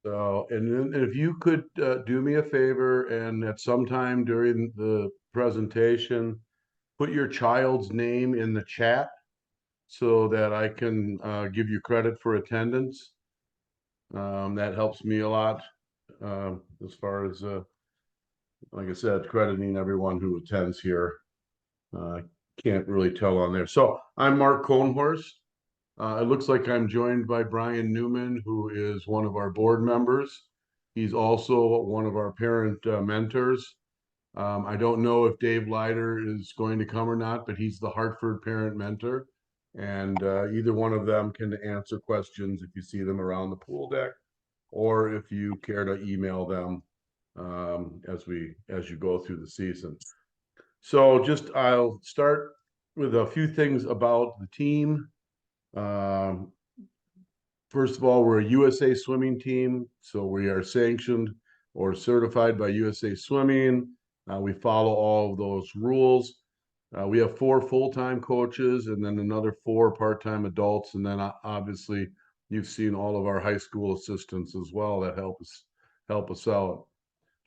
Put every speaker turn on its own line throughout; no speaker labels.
So, and then if you could do me a favor and at some time during the presentation, put your child's name in the chat so that I can give you credit for attendance. That helps me a lot as far as, like I said, crediting everyone who attends here. Uh, can't really tell on there. So I'm Mark Cohnhorst. It looks like I'm joined by Brian Newman, who is one of our board members. He's also one of our parent mentors. I don't know if Dave Leiter is going to come or not, but he's the Hartford parent mentor. And either one of them can answer questions if you see them around the pool deck, or if you care to email them as you go through the season. So I'll start with a few things about the team. Um, First of all, we're a USA swimming team, so we are sanctioned or certified by USA Swimming. We follow all of those rules. We have 4 full-time coaches and then another 4 part-time adults. And then obviously you've seen all of our high school assistants as well that help us out.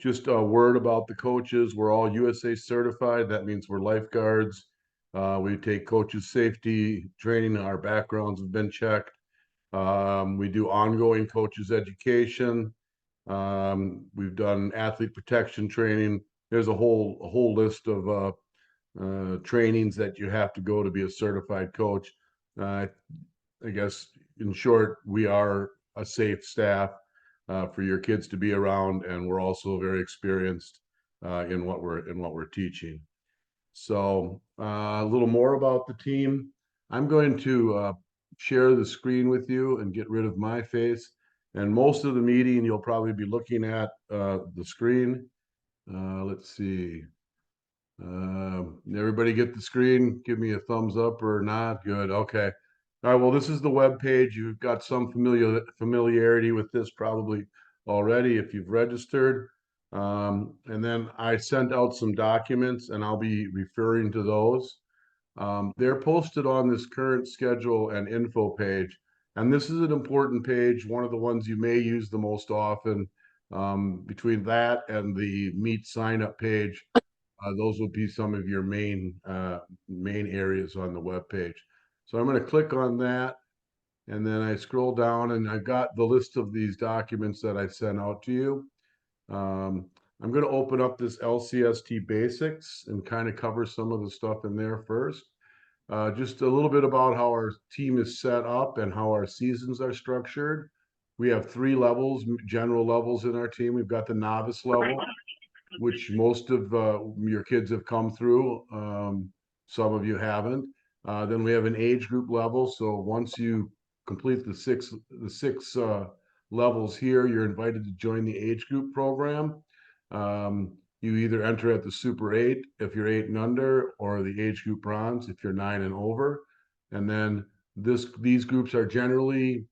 Just a word about the coaches. We're all USA certified. That means we're lifeguards. We take coaches safety training. Our backgrounds have been checked. We do ongoing coaches education. We've done athlete protection training. There's a whole list of trainings that you have to go to be a certified coach. Uh, I guess in short, we are a safe staff for your kids to be around, and we're also very experienced in what we're teaching. So a little more about the team. I'm going to share the screen with you and get rid of my face. And most of the meeting, you'll probably be looking at the screen. Let's see. Everybody get the screen? Give me a thumbs up or not. Good. Okay. All right. Well, this is the web page. You've got some familiarity with this probably already if you've registered. And then I sent out some documents, and I'll be referring to those. They're posted on this current schedule and info page. And this is an important page, one of the ones you may use the most often. Between that and the meet sign up page, those will be some of your main areas on the web page. So I'm going to click on that, and then I scroll down, and I've got the list of these documents that I sent out to you. I'm going to open up this LCST basics and kind of cover some of the stuff in there first. Just a little bit about how our team is set up and how our seasons are structured. We have 3 levels, general levels in our team. We've got the novice level, which most of your kids have come through. Some of you haven't. Then we have an age group level. So once you complete the six levels here, you're invited to join the age group program. You either enter at the Super 8 if you're 8 and under, or the age group bronze if you're 9 and over. And then these groups are generally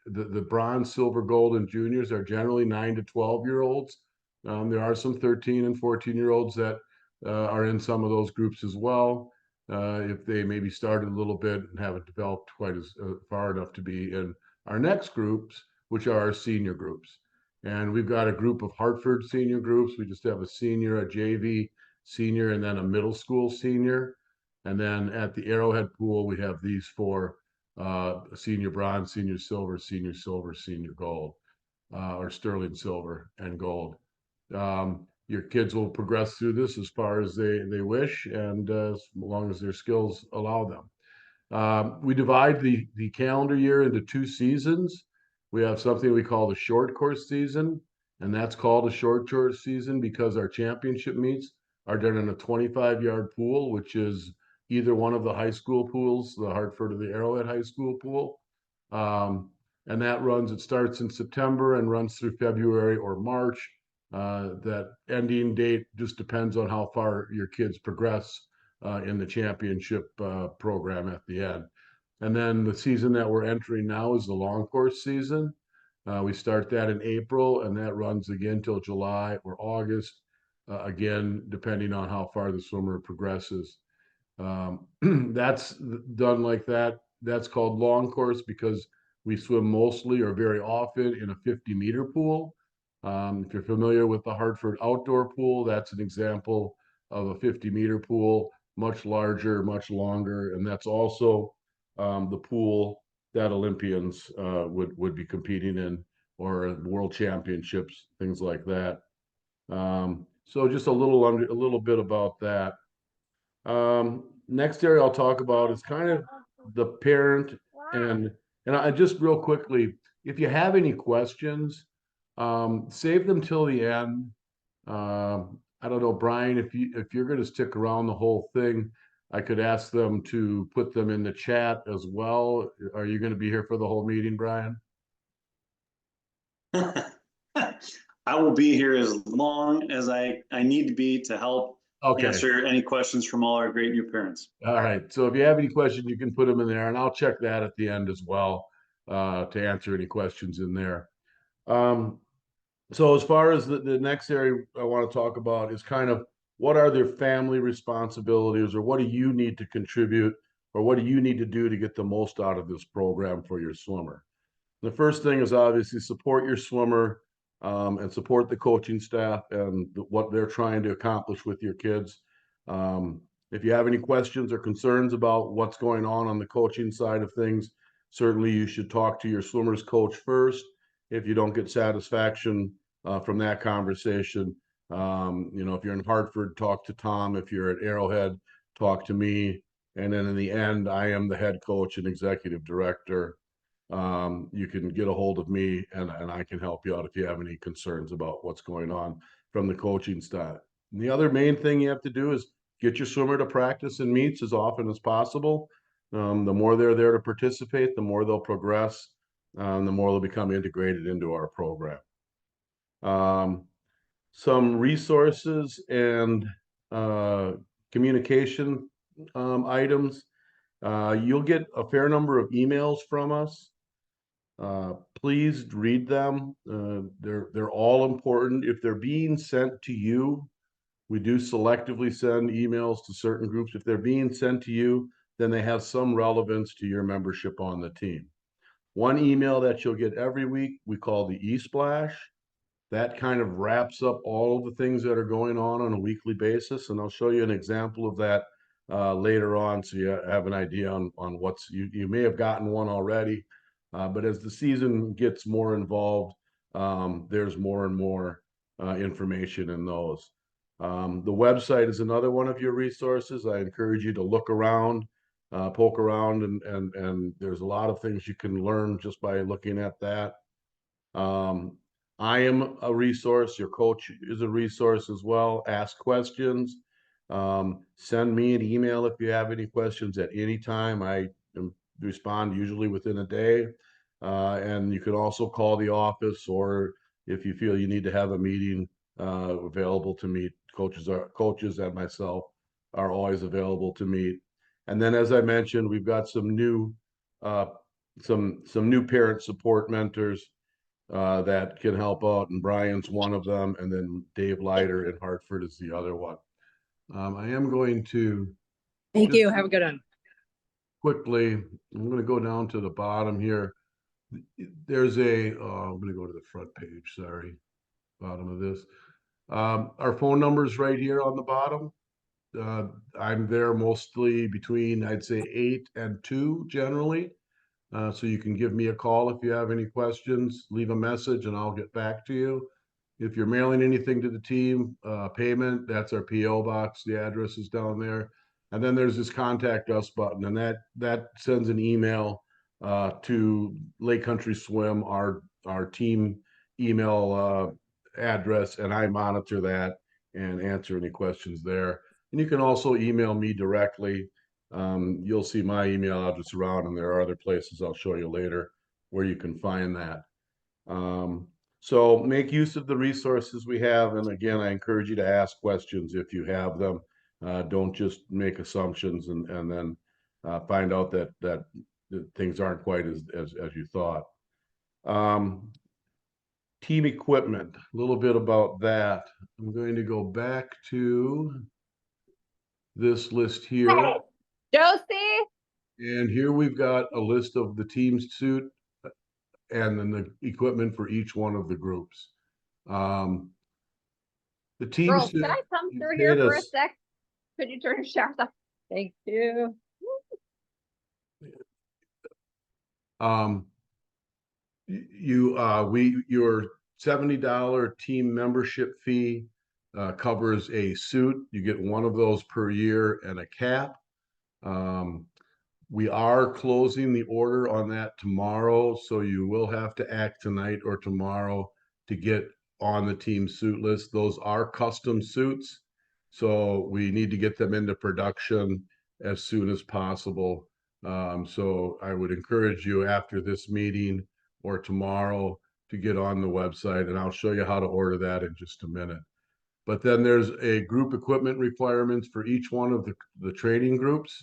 the bronze, silver, gold, and juniors are generally 9 to 12-year-olds. There are some 13 and 14-year-olds that are in some of those groups as well. If they maybe started a little bit and haven't developed quite as far enough to be in our next groups, which are our senior groups. And we've got a group of Hartford senior groups. We just have a senior, a JV senior, and then a middle school senior. And then at the Arrowhead pool, we have these 4 senior bronze, senior silver, senior gold, or sterling silver and gold. Your kids will progress through this as far as they wish, and as long as their skills allow them. We divide the calendar year into 2 seasons. We have something we call the short course season, and that's called a short course season because our championship meets are done in a 25-yard pool, which is either one of the high school pools, the Hartford or the Arrowhead High School pool. And it starts in September and runs through February or March. That ending date just depends on how far your kids progress in the championship program at the end. And then the season that we're entering now is the long course season. We start that in April, and that runs again till July or August, again, depending on how far the swimmer progresses. That's done like that. That's called long course because We swim mostly or very often in a 50-meter pool. If you're familiar with the Hartford outdoor pool, that's an example of a 50-meter pool, much larger, much longer, and that's also the pool that Olympians would be competing in, or world championships, things like that. So just a little bit about that. Next area I'll talk about is kind of the parent and I just real quickly, if you have any questions, save them till the end. I don't know, Brian, if you're going to stick around the whole thing, I could ask them to put them in the chat as well. Are you going to be here for the whole meeting, Brian?
I will be here as long as I need to be to help
Okay.
answer any questions from all our great new parents.
All right. So if you have any questions, you can put them in there, and I'll check that at the end as well to answer any questions in there. So as far as the next area I want to talk about is kind of what are their family responsibilities, or what do you need to contribute, or what do you need to do to get the most out of this program for your swimmer? The first thing is obviously support your swimmer, and support the coaching staff and what they're trying to accomplish with your kids. Um, if you have any questions or concerns about what's going on the coaching side of things, certainly you should talk to your swimmer's coach first. If you don't get satisfaction from that conversation, if you're in Hartford, talk to Tom. If you're at Arrowhead, talk to me. And then in the end, I am the head coach and executive director. You can get a hold of me, and I can help you out if you have any concerns about what's going on from the coaching staff. And the other main thing you have to do is get your swimmer to practice and meets as often as possible. The more they're there to participate, the more they'll progress, the more they'll become integrated into our program. Some resources and communication items. You'll get a fair number of emails from us. Please read them. They're all important. If they're being sent to you, we do selectively send emails to certain groups. If they're being sent to you, then they have some relevance to your membership on the team. One email that you'll get every week, we call the e-splash. That kind of wraps up all of the things that are going on a weekly basis. And I'll show you an example of that later on, so you have an idea on what's, you may have gotten one already. But as the season gets more involved, there's more and more information in those. The website is another one of your resources. I encourage you to look around, poke around, and there's a lot of things you can learn just by looking at that. I am a resource. Your coach is a resource as well. Ask questions. Send me an email if you have any questions at any time. I respond usually within a day. And you can also call the office, or if you feel you need to have a meeting, available to meet. Coaches and myself are always available to meet. And then, as I mentioned, we've got some new parent support mentors that can help out, and Brian's one of them, and then Dave Leiter in Hartford is the other one. I am going to
Thank you. Have a good one.
Quickly, I'm going to go down to the bottom here. There's I'm going to go to the front page, sorry, bottom of this. Our phone number is right here on the bottom. I'm there mostly between, I'd say, 8 and 2 generally. So you can give me a call if you have any questions, leave a message, and I'll get back to you. If you're mailing anything to the team, payment, that's our PO box. The address is down there. And then there's this contact us button, and that sends an email to Lake Country Swim, our team email address, and I monitor that and answer any questions there. And you can also email me directly. You'll see my email address around, and there are other places I'll show you later where you can find that. So make use of the resources we have. And again, I encourage you to ask questions if you have them. Don't just make assumptions and then find out that things aren't quite as you thought. Team equipment, a little bit about that. I'm going to go back to this list here.
Josie.
And here we've got a list of the team suit and then the equipment for each one of the groups. The team
Girls,
suit,
can I come
you
through here
paid
for a
us,
sec? Could you turn your showers off? Thank you.
um, your $70 team membership fee covers a suit. You get one of those per year and a cap. We are closing the order on that tomorrow, so you will have to act tonight or tomorrow to get on the team suit list. Those are custom suits, so we need to get them into production as soon as possible. So I would encourage you after this meeting or tomorrow to get on the website, and I'll show you how to order that in just a minute. But then there's a group equipment requirements for each one of the training groups.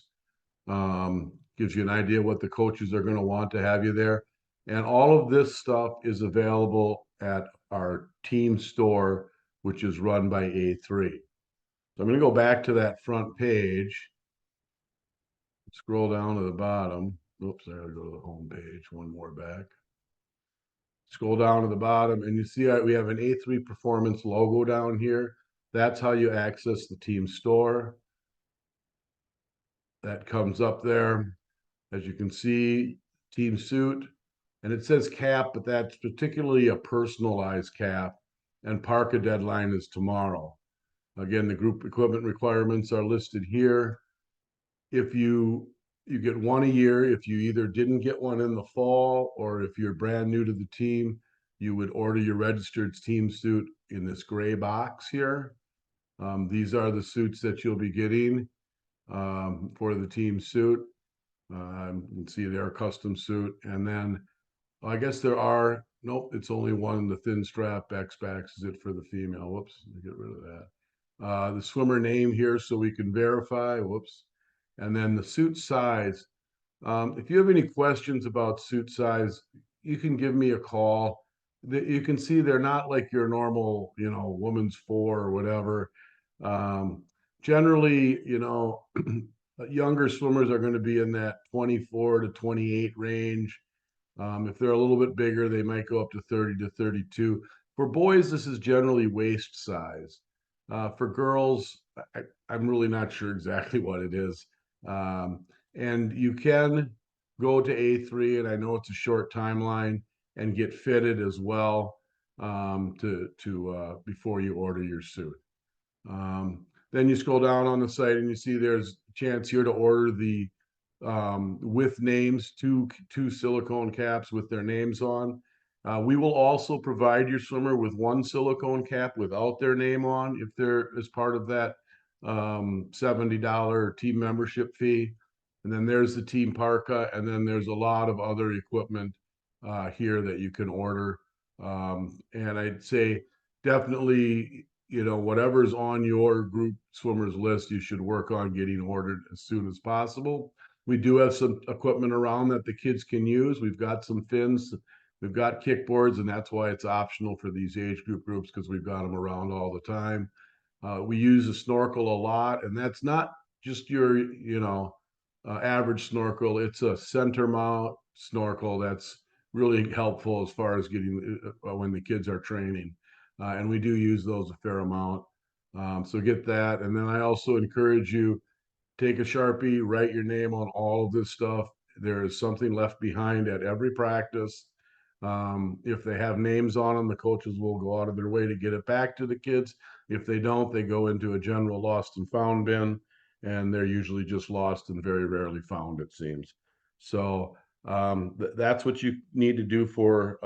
Gives you an idea what the coaches are going to want to have you there. And all of this stuff is available at our team store, which is run by A3. So I'm going to go back to that front page. Scroll down to the bottom. Oops, I gotta go to the home page. One more back. Scroll down to the bottom, and you see we have an A3 Performance logo down here. That's how you access the team store. That comes up there. As you can see, team suit, and it says cap, but that's particularly a personalized cap, and parka deadline is tomorrow. Again, the group equipment requirements are listed here. If you get one a year, if you either didn't get one in the fall, or if you're brand new to the team, you would order your registered team suit in this gray box here. These are the suits that you'll be getting for the team suit. You can see they're a custom suit. And then I guess there are, nope, it's only one, the thin strap X-Backs is it for the female. Whoops, get rid of that. The swimmer name here so we can verify, whoops. And then the suit size. If you have any questions about suit size, you can give me a call. You can see they're not like your normal, woman's 4 or whatever. Generally, younger swimmers are going to be in that 24 to 28 range. If they're a little bit bigger, they might go up to 30 to 32. For boys, this is generally waist size. For girls, I'm really not sure exactly what it is. And you can go to A3, and I know it's a short timeline, and get fitted as well before you order your suit. Then you scroll down on the site and you see there's a chance here to order the with names, two silicone caps with their names on. We will also provide your swimmer with one silicone cap without their name on if they're as part of that $70 team membership fee. And then there's the team parka, and then there's a lot of other equipment here that you can order. And I'd say definitely, whatever's on your group swimmers list, you should work on getting ordered as soon as possible. We do have some equipment around that the kids can use. We've got some fins, we've got kickboards, and that's why it's optional for these age groups because we've got them around all the time. We use a snorkel a lot, and that's not just your, average snorkel. It's a center mount snorkel that's really helpful as far as getting when the kids are training. And we do use those a fair amount. So get that. And then I also encourage you, take a Sharpie, write your name on all of this stuff. There is something left behind at every practice. If they have names on them, the coaches will go out of their way to get it back to the kids. If they don't, they go into a general lost and found bin, and they're usually just lost and very rarely found, it seems. So that's what you need to do for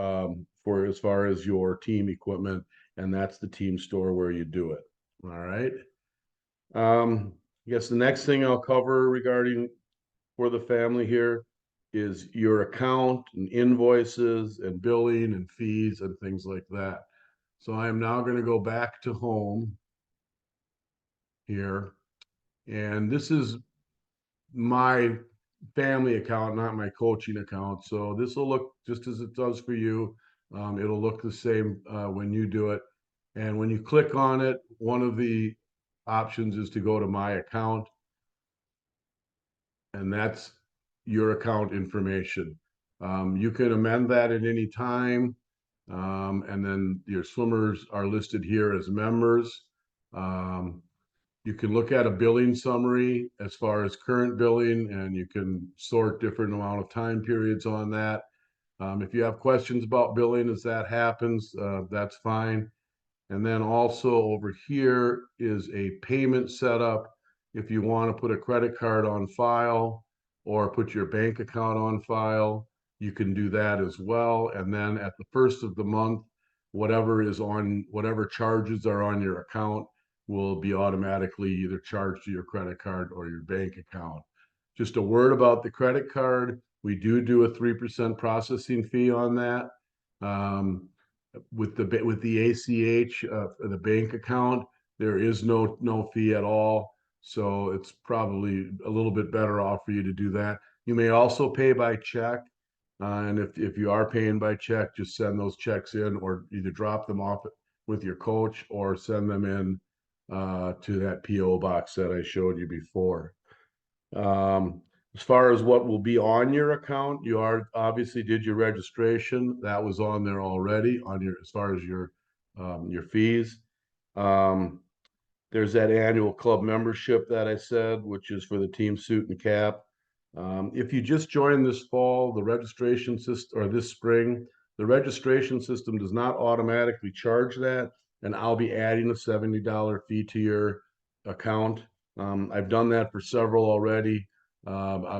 as far as your team equipment, and that's the team store where you do it. All right. I guess the next thing I'll cover regarding for the family here is your account and invoices and billing and fees and things like that. So I am now going to go back to home here. And this is my family account, not my coaching account. So this will look just as it does for you. It'll look the same when you do it. And when you click on it, one of the options is to go to my account. And that's your account information. You can amend that at any time. And then your swimmers are listed here as members. You can look at a billing summary as far as current billing, and you can sort different amount of time periods on that. If you have questions about billing as that happens, that's fine. And then also over here is a payment setup. If you want to put a credit card on file or put your bank account on file, you can do that as well. And then at the first of the month, whatever charges are on your account will be automatically either charged to your credit card or your bank account. Just a word about the credit card. We do a 3% processing fee on that. With the ACH, the bank account, there is no fee at all. So it's probably a little bit better off for you to do that. You may also pay by check. And if you are paying by check, just send those checks in, or either drop them off with your coach or send them in to that PO box that I showed you before. As far as what will be on your account, you obviously did your registration. That was on there already as far as your fees. Um, there's that annual club membership that I said, which is for the team suit and cap. If you just joined this fall, the registration system, or this spring, the registration system does not automatically charge that, and I'll be adding a $70 fee to your account. I've done that for several already.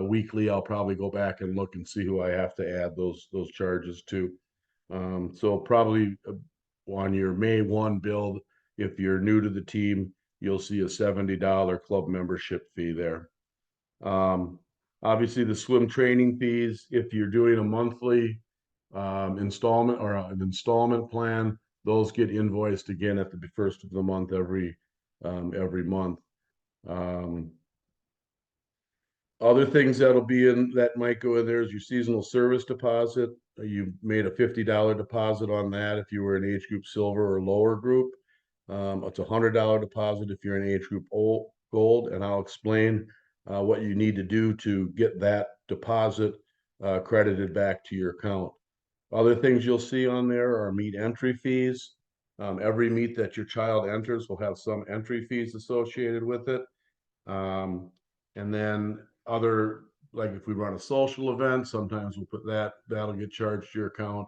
Weekly, I'll probably go back and look and see who I have to add those charges to. So probably on your May 1 build, if you're new to the team, you'll see a $70 club membership fee there. Obviously, the swim training fees, if you're doing a monthly installment or an installment plan, those get invoiced again at the first of the month every month. Other things that might go in there is your seasonal service deposit. You made a $50 deposit on that if you were an age group silver or lower group. It's a $100 deposit if you're an age group gold, and I'll explain what you need to do to get that deposit credited back to your account. Other things you'll see on there are meet entry fees. Every meet that your child enters will have some entry fees associated with it. And then like if we run a social event, sometimes we'll put that'll get charged to your account.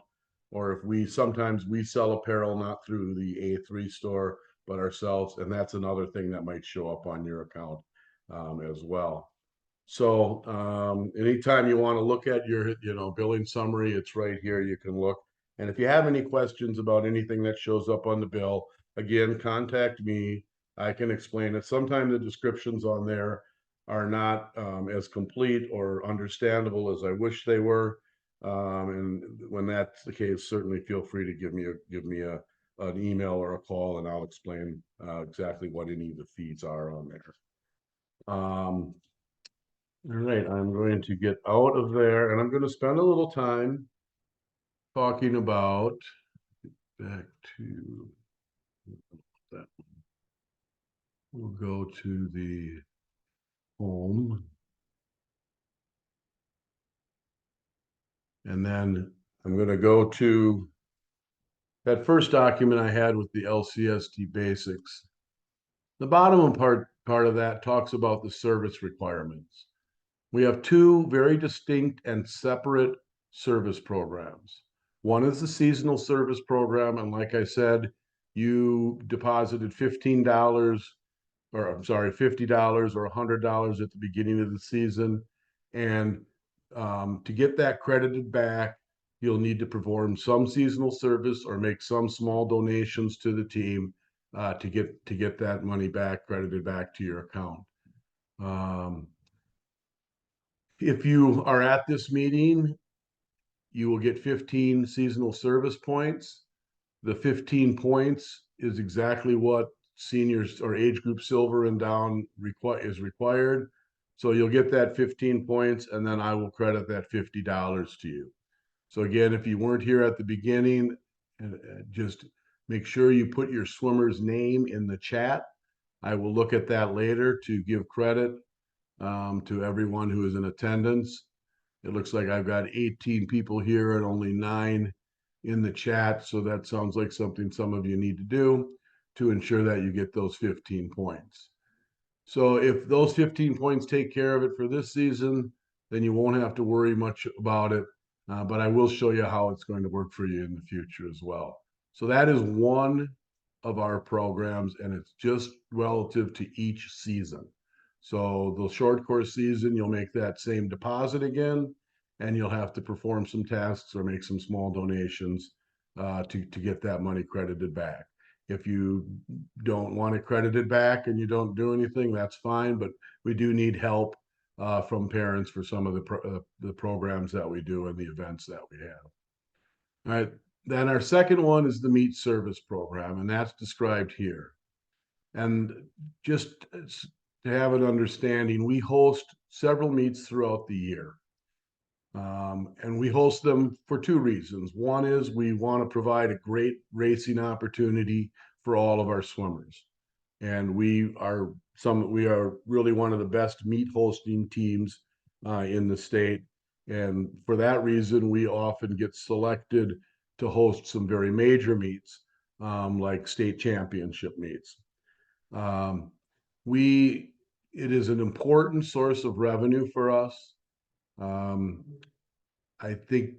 Or if sometimes we sell apparel, not through the A3 store, but ourselves, and that's another thing that might show up on your account as well. So anytime you want to look at your billing summary, it's right here. You can look. And if you have any questions about anything that shows up on the bill, again, contact me. I can explain it. Sometimes the descriptions on there are not as complete or understandable as I wish they were. And when that's the case, certainly feel free to give me an email or a call, and I'll explain exactly what any of the fees are on there. All right, I'm going to get out of there, and I'm going to spend a little time talking about back to that. We'll go to the home. And then I'm going to go to that first document I had with the LCST basics. The bottom part of that talks about the service requirements. We have two very distinct and separate service programs. One is the seasonal service program, and like I said, you deposited $50 or $100 at the beginning of the season, and to get that credited back, you'll need to perform some seasonal service or make some small donations to the team to get that money back credited back to your account. If you are at this meeting, you will get 15 seasonal service points. The 15 points is exactly what seniors or age group silver and down is required. So you'll get that 15 points, and then I will credit that $50 to you. So again, if you weren't here at the beginning, just make sure you put your swimmer's name in the chat. I will look at that later to give credit to everyone who is in attendance. It looks like I've got 18 people here and only 9 in the chat. So that sounds like something some of you need to do to ensure that you get those 15 points. So if those 15 points take care of it for this season, then you won't have to worry much about it. But I will show you how it's going to work for you in the future as well. So that is one of our programs, and it's just relative to each season. So the short course season, you'll make that same deposit again, and you'll have to perform some tasks or make some small donations to get that money credited back. If you don't want it credited back and you don't do anything, that's fine. But we do need help from parents for some of the programs that we do and the events that we have. All right. Then our second one is the meat service program, and that's described here. And just to have an understanding, we host several meets throughout the year. And we host them for 2 reasons. One is we want to provide a great racing opportunity for all of our swimmers. And we are really one of the best meet hosting teams in the state. And for that reason, we often get selected to host some very major meets, like state championship meets. It is an important source of revenue for us. I think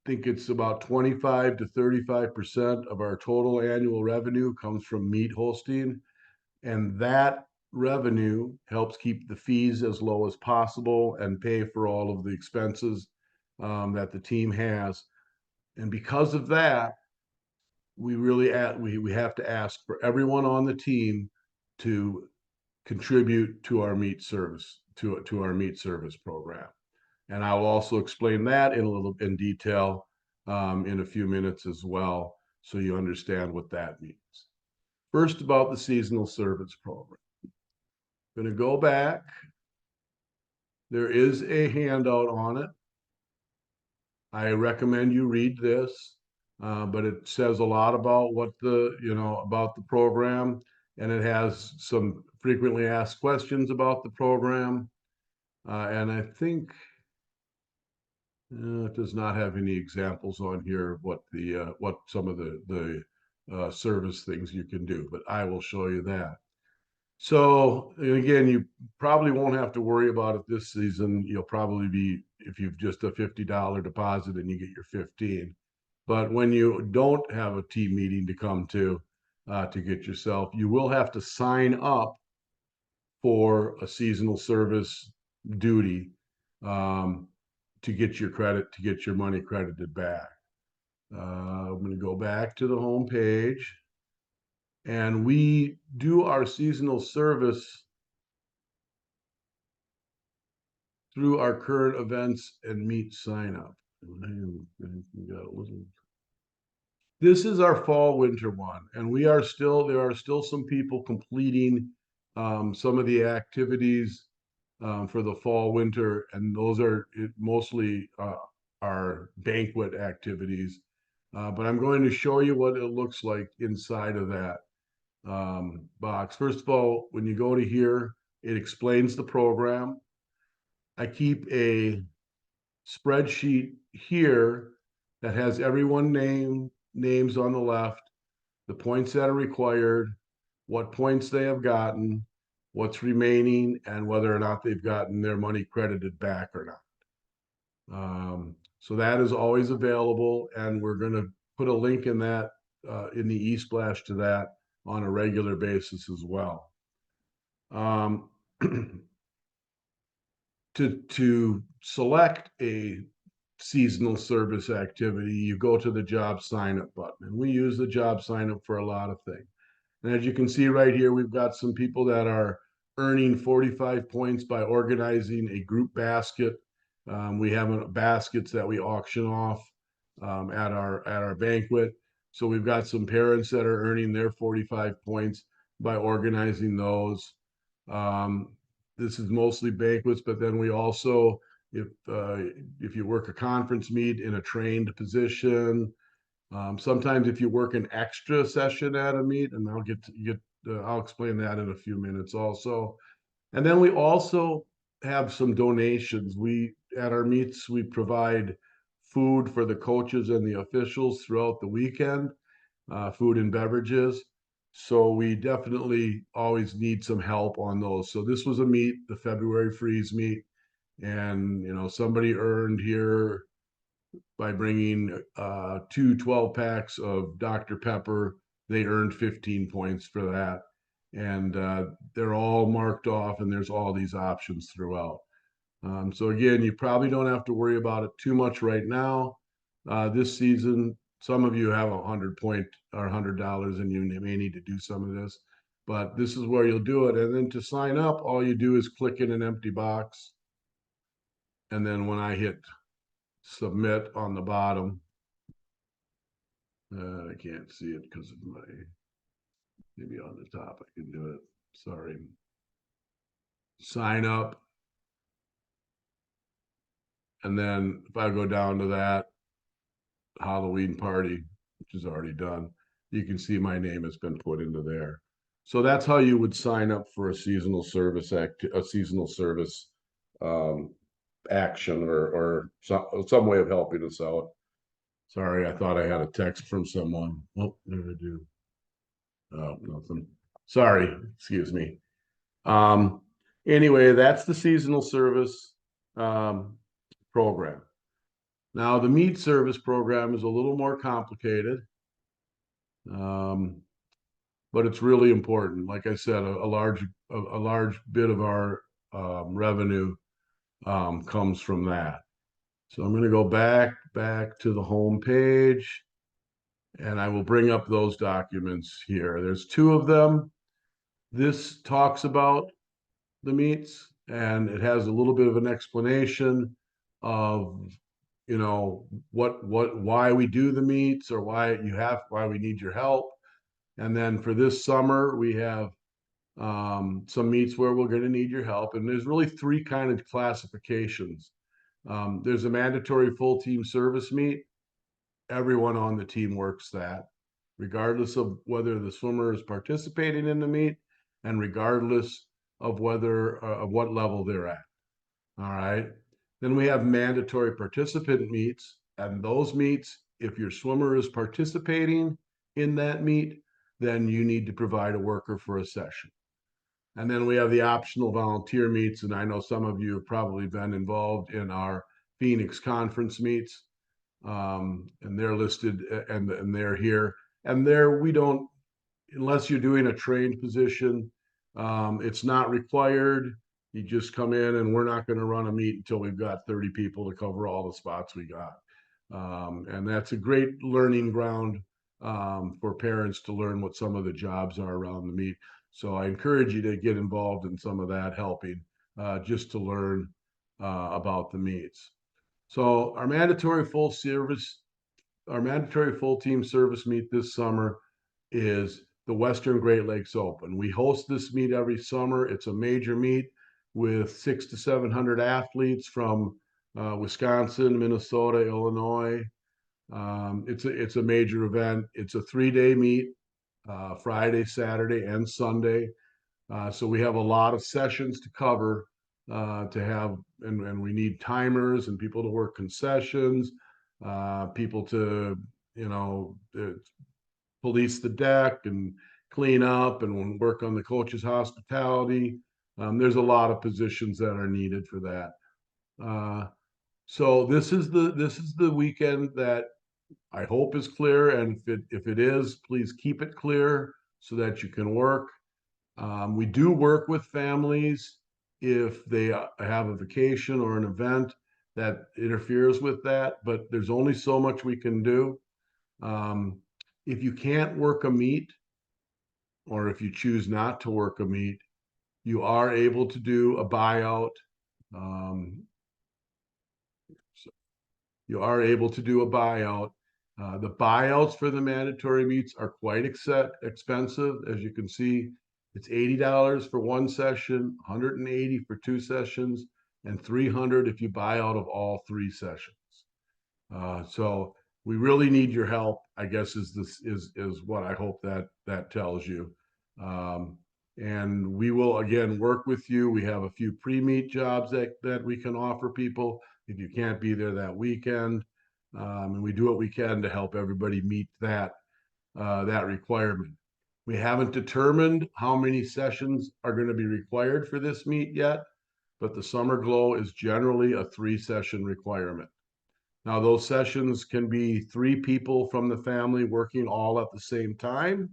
it's about 25 to 35% of our total annual revenue comes from meet hosting, and that revenue helps keep the fees as low as possible and pay for all of the expenses that the team has. And because of that, we have to ask for everyone on the team to contribute to our meet service to our meet service program. And I will also explain that in detail in a few minutes as well, so you understand what that means. First, about the seasonal service program. I'm going to go back. There is a handout on it. I recommend you read this, but it says a lot about about the program, and it has some frequently asked questions about the program. And I think it does not have any examples on here of what some of the service things you can do, but I will show you that. So again, you probably won't have to worry about it this season. You'll probably be, if you've just a $50 deposit and you get your 15. But when you don't have a team meeting to come to get yourself, you will have to sign up for a seasonal service duty to get your money credited back. I'm going to go back to the home page, and we do our seasonal service through our current events and meet sign up. This is our fall winter one, and there are still some people completing some of the activities for the fall winter, and those are mostly our banquet activities. But I'm going to show you what it looks like inside of that box. First of all, when you go to here, it explains the program. I keep a spreadsheet here that has names on the left, the points that are required, what points they have gotten, what's remaining, and whether or not they've gotten their money credited back or not. So that is always available, and we're going to put a link in that in the e-splash to that on a regular basis as well. To select a seasonal service activity, you go to the job sign up button, and we use the job sign up for a lot of things. And as you can see right here, we've got some people that are earning 45 points by organizing a group basket. We have baskets that we auction off at our banquet. So we've got some parents that are earning their 45 points by organizing those. This is mostly banquets, but then we also, if you work a conference meet in a trained position, sometimes if you work an extra session at a meet, and I'll explain that in a few minutes also. And then we also have some donations. at our meets, we provide food for the coaches and the officials throughout the weekend, food and beverages. So we definitely always need some help on those. So this was a meet, the February freeze meet, and somebody earned here by bringing 2 12-packs of Dr. Pepper. They earned 15 points for that. And they're all marked off, and there's all these options throughout. So again, you probably don't have to worry about it too much right now. This season, some of you have 100 point or $100, and you may need to do some of this. But this is where you'll do it. And then to sign up, all you do is click in an empty box. And then when I hit submit on the bottom, I can't see it because of my, maybe on the top I can do it. Sorry. Sign up. And then if I go down to that Halloween party, which is already done, you can see my name has been put into there. So that's how you would sign up for a seasonal service action or some way of helping us out. Sorry, I thought I had a text from someone. Oh, there I do. Oh, nothing. Sorry, excuse me. Anyway, that's the seasonal service program. Now, the meat service program is a little more complicated, but it's really important. Like I said, a large bit of our revenue comes from that. So I'm going to go back to the home page, and I will bring up those documents here. There's 2 of them. This talks about the meats, and it has a little bit of an explanation of why we do the meets, or why we need your help. And then for this summer, we have some meets where we're going to need your help. And there's really 3 kind of classifications. There's a mandatory full team service meet. Everyone on the team works that, regardless of whether the swimmer is participating in the meet, and regardless of what level they're at. All right. Then we have mandatory participant meets, and those meets, if your swimmer is participating in that meet, then you need to provide a worker for a session. And then we have the optional volunteer meets, and I know some of you have probably been involved in our Phoenix conference meets, and they're listed, and they're here. And there we don't, unless you're doing a trained position, it's not required. You just come in, and we're not going to run a meet until we've got 30 people to cover all the spots we got. And that's a great learning ground for parents to learn what some of the jobs are around the meet. So I encourage you to get involved in some of that helping, just to learn about the meets. So our mandatory full team service meet this summer is the Western Great Lakes Open. We host this meet every summer. It's a major meet with 600 to 700 athletes from Wisconsin, Minnesota, Illinois. It's a major event. It's a 3-day meet, Friday, Saturday, and Sunday. So we have a lot of sessions to cover, and we need timers and people to work concessions, people to, police the deck and clean up and work on the coach's hospitality. There's a lot of positions that are needed for that. So this is the weekend that I hope is clear, and if it is, please keep it clear so that you can work. We do work with families if they have a vacation or an event that interferes with that, but there's only so much we can do. If you can't work a meet, or if you choose not to work a meet, you are able to do a buyout. You are able to do a buyout. The buyouts for the mandatory meets are quite expensive. As you can see, it's $80 for 1 session, $180 for 2 sessions, and $300 if you buy out of all 3 sessions. So we really need your help, I guess, is what I hope that tells you. And we will again work with you. We have a few pre-meet jobs that we can offer people. if you can't be there that weekend. And we do what we can to help everybody meet that requirement. We haven't determined how many sessions are going to be required for this meet yet, but the Summer Glow is generally a 3-session requirement. Now, those sessions can be 3 people from the family working all at the same time,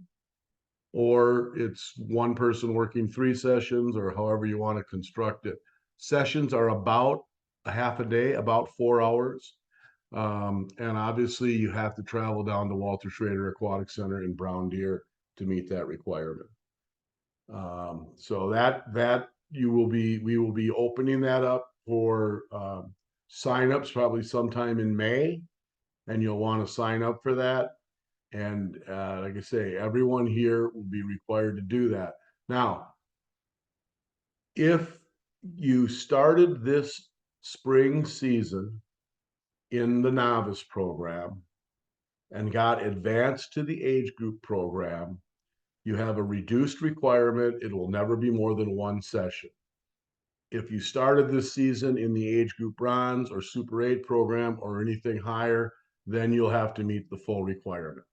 or it's 1 person working 3 sessions, or however you want to construct it. Sessions are about a half a day, about 4 hours. And obviously you have to travel down to Walter Schrader Aquatic Center in Brown Deer to meet that requirement. So we will be opening that up for signups probably sometime in May, and you'll want to sign up for that. And like I say, everyone here will be required to do that. Now, if you started this spring season in the novice program and got advanced to the age group program, you have a reduced requirement. It will never be more than 1 session. If you started this season in the age group bronze or Super 8 program or anything higher, then you'll have to meet the full requirement.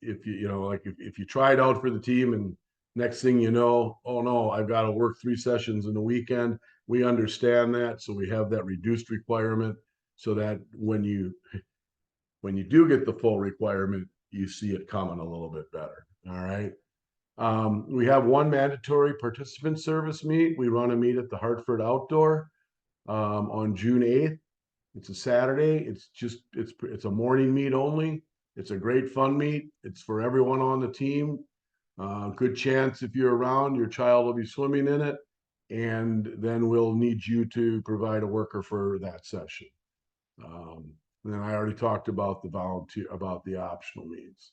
If if you tried out for the team and next thing you know, oh no, I've got to work 3 sessions in the weekend. We understand that, so we have that reduced requirement so that when you do get the full requirement, you see it coming a little bit better. All right. We have 1 mandatory participant service meet. We run a meet at the Hartford Outdoor on June 8th. It's a Saturday. It's a morning meet only. It's a great fun meet. It's for everyone on the team. Good chance if you're around, your child will be swimming in it, and then we'll need you to provide a worker for that session. And then I already talked about the optional meets.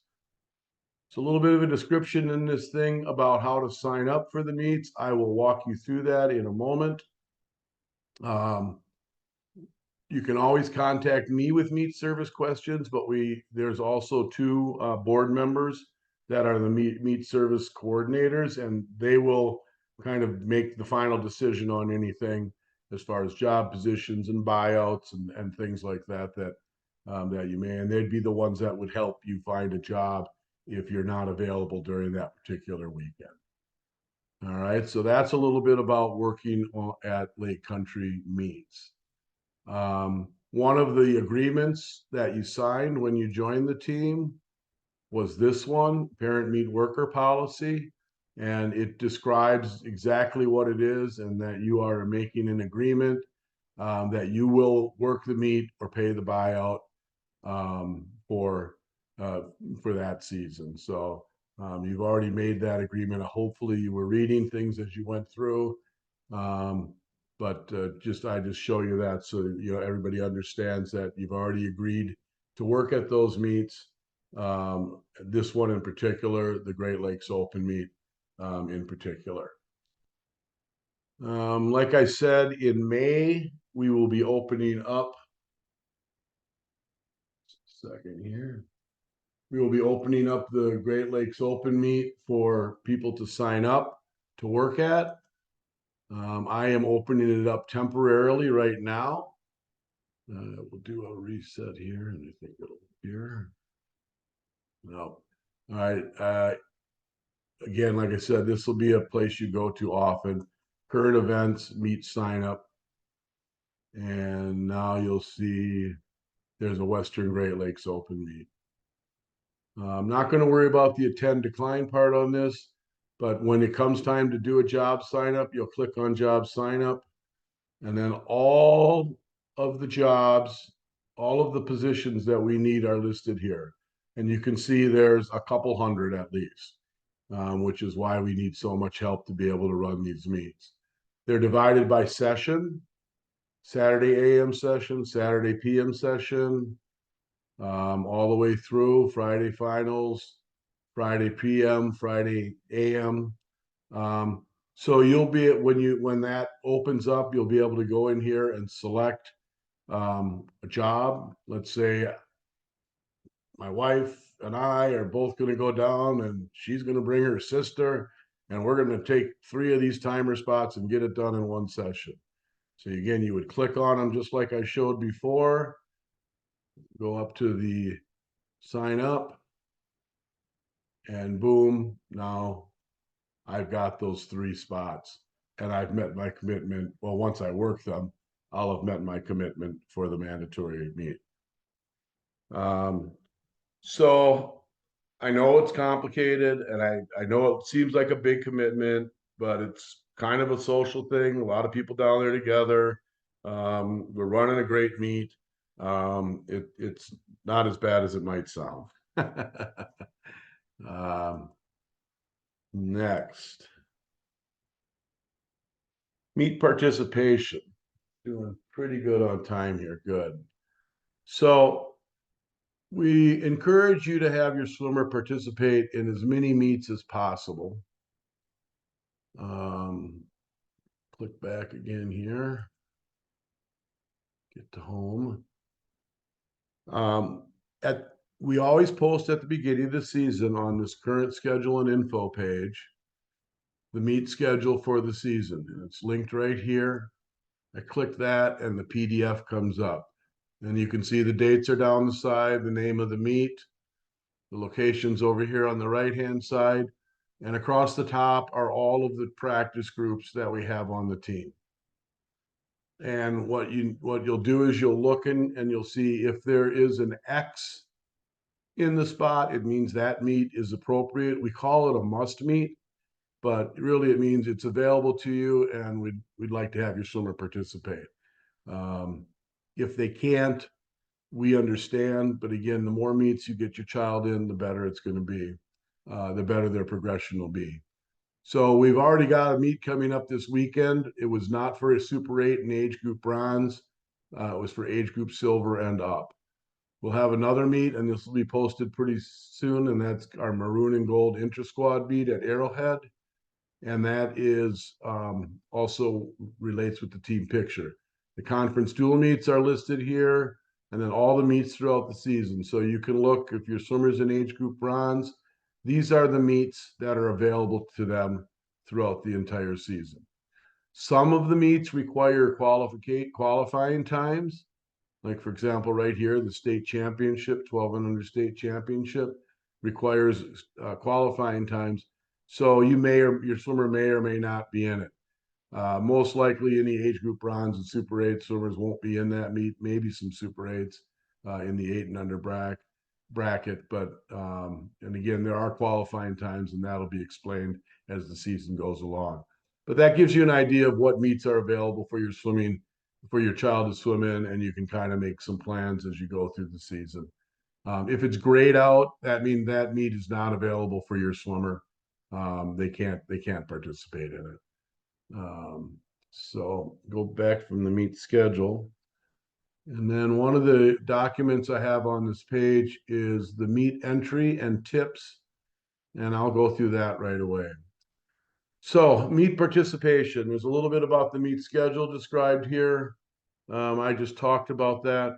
So a little bit of a description in this thing about how to sign up for the meets. I will walk you through that in a moment. You can always contact me with meet service questions, but there's also 2 board members that are the meet service coordinators, and they will kind of make the final decision on anything as far as job positions and buyouts and things like that that you may, and they'd be the ones that would help you find a job if you're not available during that particular weekend. All right, so that's a little bit about working at Lake Country Meets. One of the agreements that you signed when you joined the team was this one, Parent Meet Worker Policy, and it describes exactly what it is and that you are making an agreement that you will work the meet or pay the buyout for that season. So you've already made that agreement. Hopefully you were reading things as you went through. But I just show you that so that, everybody understands that you've already agreed to work at those meets. This one in particular, the Great Lakes Open meet in particular. Like I said, in May, we will be opening up. Second here. We will be opening up the Great Lakes Open meet for people to sign up to work at. I am opening it up temporarily right now. We'll do a reset here, and I think it'll appear. No. All right. Again, like I said, this will be a place you go to often. Current events, meet, sign up. And now you'll see there's a Western Great Lakes Open meet. I'm not going to worry about the attend decline part on this, but when it comes time to do a job sign up, you'll click on job sign up, and then all of the jobs, all of the positions that we need are listed here. And you can see there's a couple hundred at least, which is why we need so much help to be able to run these meets. They're divided by session: Saturday AM session, Saturday PM session, all the way through Friday finals, Friday PM, Friday AM. So you'll be when that opens up, you'll be able to go in here and select a job. Let's say my wife and I are both going to go down, and she's going to bring her sister, and we're going to take 3 of these timer spots and get it done in 1 session. So again, you would click on them just like I showed before. Go up to the sign up. And boom, now I've got those 3 spots. And I've met my commitment. Well, once I work them, I'll have met my commitment for the mandatory meet. So I know it's complicated, and I know it seems like a big commitment, but it's kind of a social thing. A lot of people down there together. We're running a great meet. It's not as bad as it might sound. Next, meet participation. Doing pretty good on time here. Good. So we encourage you to have your swimmer participate in as many meets as possible. Click back again here. Get to home. We always post at the beginning of the season on this current schedule and info page the meet schedule for the season. And it's linked right here. I click that and the PDF comes up. And you can see the dates are down the side, the name of the meet, the locations over here on the right-hand side. And across the top are all of the practice groups that we have on the team. And what you'll do is you'll look in and you'll see if there is an X in the spot, it means that meet is appropriate. We call it a must meet, but really it means it's available to you and we'd like to have your swimmer participate. If they can't, we understand, but again, the more meets you get your child in, the better it's going to be. The better their progression will be. So we've already got a meet coming up this weekend. It was not for a Super 8 and age group bronze. It was for age group silver and up. We'll have another meet, and this will be posted pretty soon, and that's our maroon and gold intra-squad meet at Arrowhead. And that is also relates with the team picture. The conference dual meets are listed here, and then all the meets throughout the season. So you can look, if your swimmer's in age group bronze, these are the meets that are available to them throughout the entire season. Some of the meets require qualifying times. Like, for example, right here, the state championship, 1200 state championship, requires qualifying times. So your swimmer may or may not be in it. Most likely any age group bronze and Super 8 swimmers won't be in that meet, maybe some Super 8s in the 8 and under bracket. But, and again, there are qualifying times, and that'll be explained as the season goes along. But that gives you an idea of what meets are available for your swimming, for your child to swim in, and you can kind of make some plans as you go through the season. If it's grayed out, that means that meet is not available for your swimmer. They can't participate in it. So go back from the meet schedule. And then one of the documents I have on this page is the meet entry and tips. And I'll go through that right away. So meet participation, there's a little bit about the meet schedule described here. I just talked about that.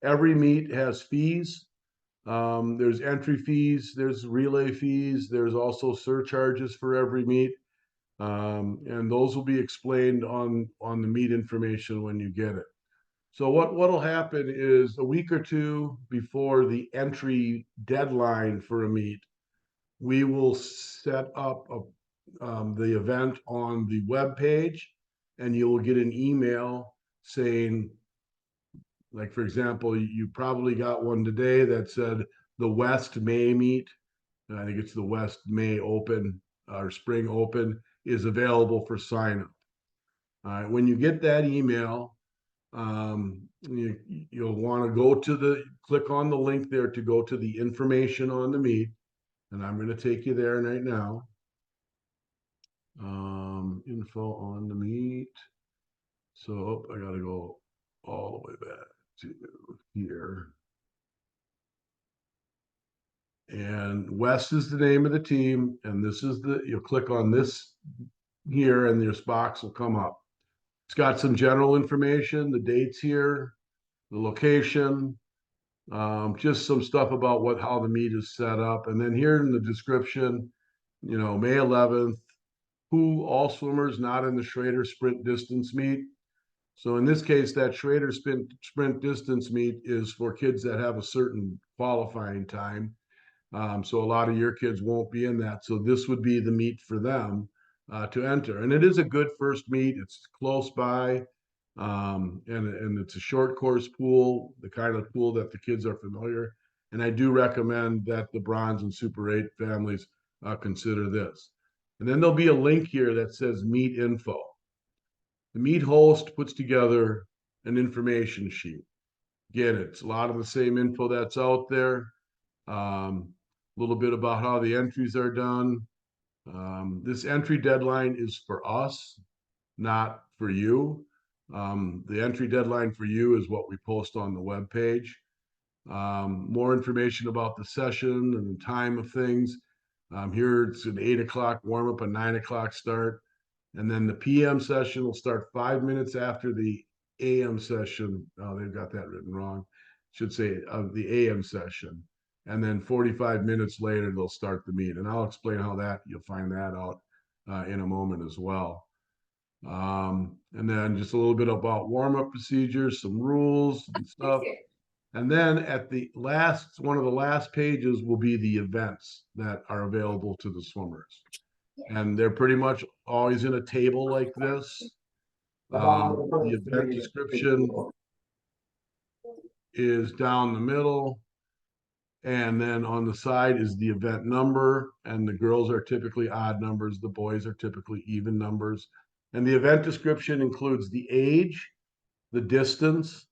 Every meet has fees. There's entry fees, there's relay fees, there's also surcharges for every meet. And those will be explained on the meet information when you get it. So what'll happen is a week or two before the entry deadline for a meet, we will set up the event on the web page, and you will get an email saying, like, for example, you probably got one today that said the West May meet, and I think it's the West May Open or Spring Open, is available for sign up. All right, when you get that email, you'll want to go to click on the link there to go to the information on the meet, and I'm going to take you there right now. Info on the meet. So I got to go all the way back to here. And West is the name of the team, and this is you'll click on this here, and this box will come up. It's got some general information, the dates here, the location, just some stuff about how the meet is set up. And then here in the description, May 11th, all swimmers not in the Schrader sprint distance meet So in this case, that Schrader sprint distance meet is for kids that have a certain qualifying time. So a lot of your kids won't be in that. So this would be the meet for them to enter. And it is a good first meet. It's close by. And it's a short course pool, the kind of pool that the kids are familiar. And I do recommend that the bronze and Super 8 families consider this. And then there'll be a link here that says meet info. The meet host puts together an information sheet. Again, it's a lot of the same info that's out there. A little bit about how the entries are done. This entry deadline is for us, not for you. The entry deadline for you is what we post on the web page. More information about the session and the time of things. Here it's an 8 o'clock warm up, a 9 o'clock start. And then the PM session will start 5 minutes after the AM session. Oh, they've got that written wrong. Should say of the AM session. And then 45 minutes later, they'll start the meet. And I'll explain how that, you'll find that out in a moment as well. And then just a little bit about warm-up procedures, some rules and stuff. And then at the last, one of the last pages will be the events that are available to the swimmers. And they're pretty much always in a table like this. The event description is down the middle. And then on the side is the event number. And the girls are typically odd numbers. The boys are typically even numbers. And the event description includes the age, the distance,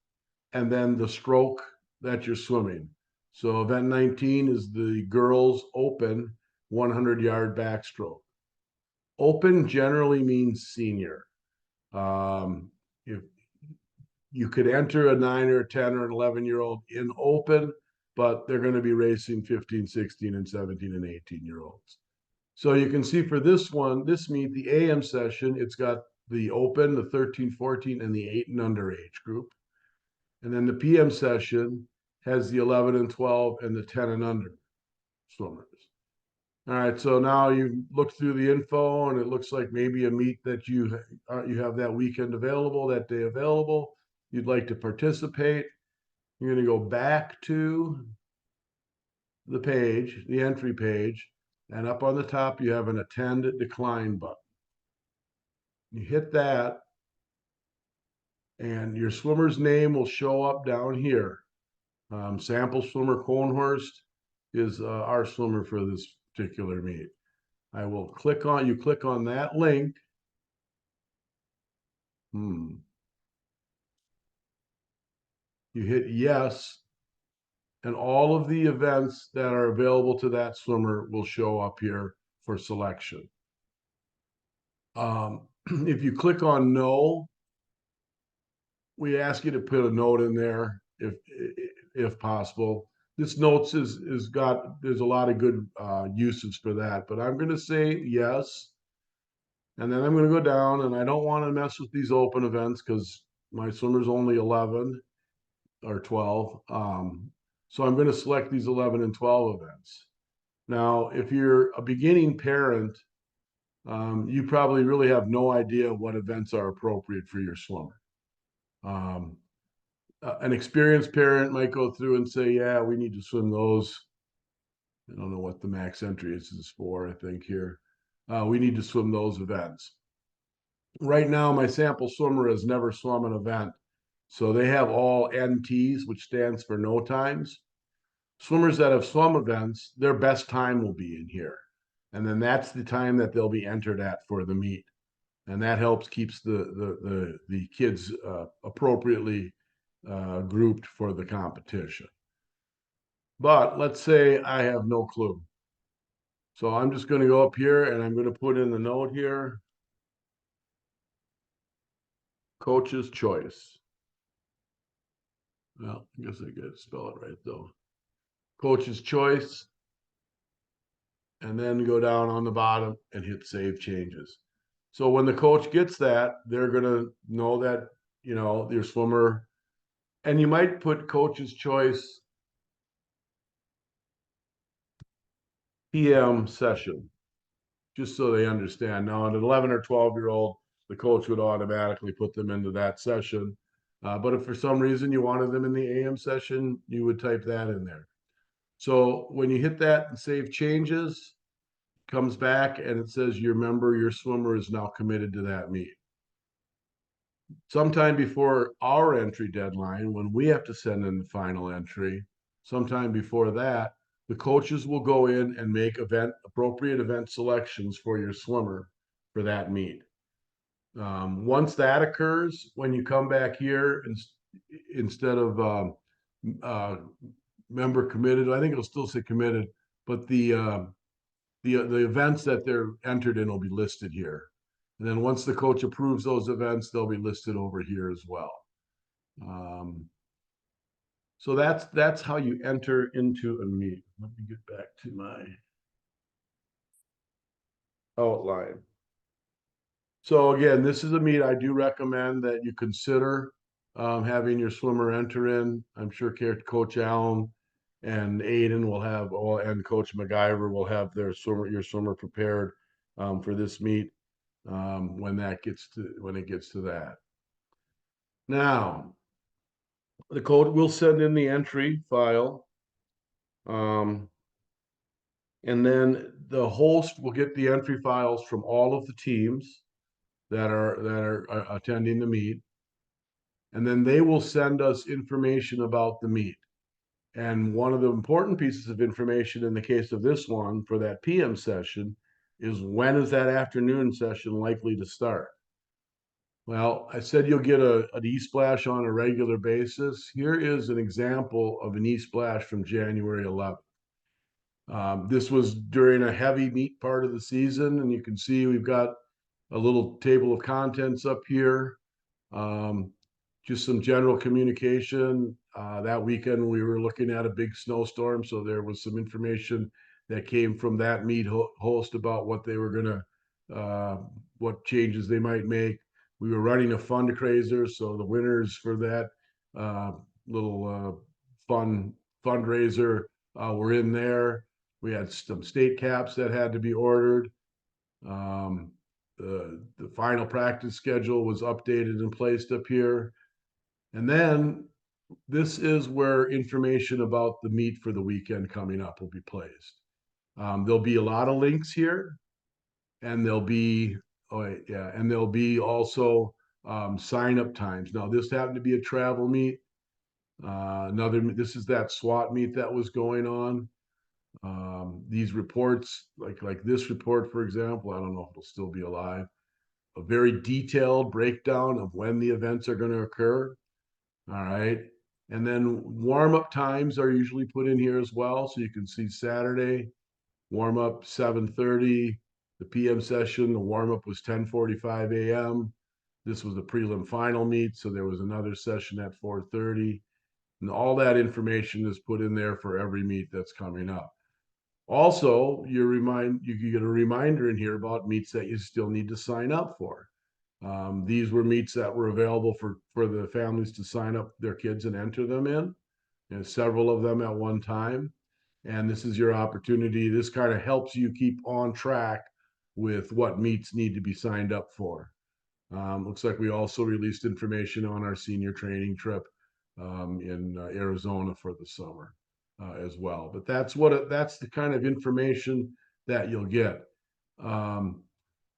and then the stroke that you're swimming. So event 19 is the girls open 100-yard backstroke. Open generally means senior. If you could enter a 9 or a 10 or an 11-year-old in open, but they're going to be racing 15, 16, and 17 and 18-year-olds. So you can see for this one, this meet, the AM session, it's got the open, the 13, 14, and the 8 and under age group. And then the PM session has the 11 and 12 and the 10 and under swimmers. All right, so now you've looked through the info and it looks like maybe a meet that you have that weekend available, that day available. You'd like to participate. You're going to go back to the page, the entry page, and up on the top you have an attend decline button. You hit that and your swimmer's name will show up down here. Sample swimmer Cohnhorst is our swimmer for this particular meet. I will click on, you click on that link. You hit yes, and all of the events that are available to that swimmer will show up here for selection. If you click on no, we ask you to put a note in there if possible. This notes is got, there's a lot of good usage for that, but I'm going to say yes. And then I'm going to go down, and I don't want to mess with these open events because my swimmer's only 11 or 12. So I'm going to select these 11 and 12 events. Now, if you're a beginning parent, you probably really have no idea what events are appropriate for your swimmer. An experienced parent might go through and say, yeah, we need to swim those. I don't know what the max entry is for, I think here. We need to swim those events. Right now, my sample swimmer has never swum an event. So they have all NTs, which stands for no times. Swimmers that have swum events, their best time will be in here. And then that's the time that they'll be entered at for the meet. And that helps keeps the kids appropriately grouped for the competition. But let's say I have no clue. So I'm just going to go up here and I'm going to put in the note here. Coach's choice. Well, I guess I got to spell it right though. Coach's choice. And then go down on the bottom and hit save changes. So when the coach gets that, they're going to know that, you know, your swimmer, and you might put coach's choice PM session, just so they understand. Now, an 11 or 12-year-old the coach would automatically put them into that session. But if for some reason you wanted them in the AM session, you would type that in there. So when you hit that and save changes, comes back and it says your swimmer is now committed to that meet. Sometime before our entry deadline, when we have to send in the final entry, sometime before that, the coaches will go in and make appropriate event selections for your swimmer for that meet. Once that occurs, when you come back here, instead of member committed, I think it'll still say committed, but the events that they're entered in will be listed here. And then once the coach approves those events, they'll be listed over here as well. So that's how you enter into a meet. Let me get back to my outline. So again, this is a meet I do recommend that you consider having your swimmer enter in. I'm sure Coach Allen and Aiden will have, and Coach MacGyver will have your swimmer prepared for this meet when it gets to that. Now, the code will send in the entry file, and then the host will get the entry files from all of the teams that are attending the meet, and then they will send us information about the meet. And one of the important pieces of information in the case of this one for that PM session is when is that afternoon session likely to start? Well, I said you'll get an e-splash on a regular basis. Here is an example of an e-splash from January 11th. This was during a heavy meet part of the season, and you can see we've got a little table of contents up here. Just some general communication. That weekend we were looking at a big snowstorm, so there was some information that came from that meet host about what they were gonna, what changes they might make. We were running a fundraiser, so the winners for that little fun fundraiser were in there. We had some state caps that had to be ordered. The final practice schedule was updated and placed up here. And then this is where information about the meet for the weekend coming up will be placed. There'll be a lot of links here, and there'll be also sign up times. Now this happened to be a travel meet. This is that SWAT meet that was going on. These reports, like this report, for example, I don't know if it'll still be alive. A very detailed breakdown of when the events are going to occur. All right. And then warm-up times are usually put in here as well. So you can see Saturday, warm-up 7:30. The PM session, the warm-up was 10:45 a.m. This was the prelim final meet, so there was another session at 4:30. And all that information is put in there for every meet that's coming up. Also, you get a reminder in here about meets that you still need to sign up for. These were meets that were available for the families to sign up their kids and enter them in, and several of them at one time. And this is your opportunity. This kind of helps you keep on track with what meets need to be signed up for. Looks like we also released information on our senior training trip in Arizona for the summer as well. But that's the kind of information that you'll get.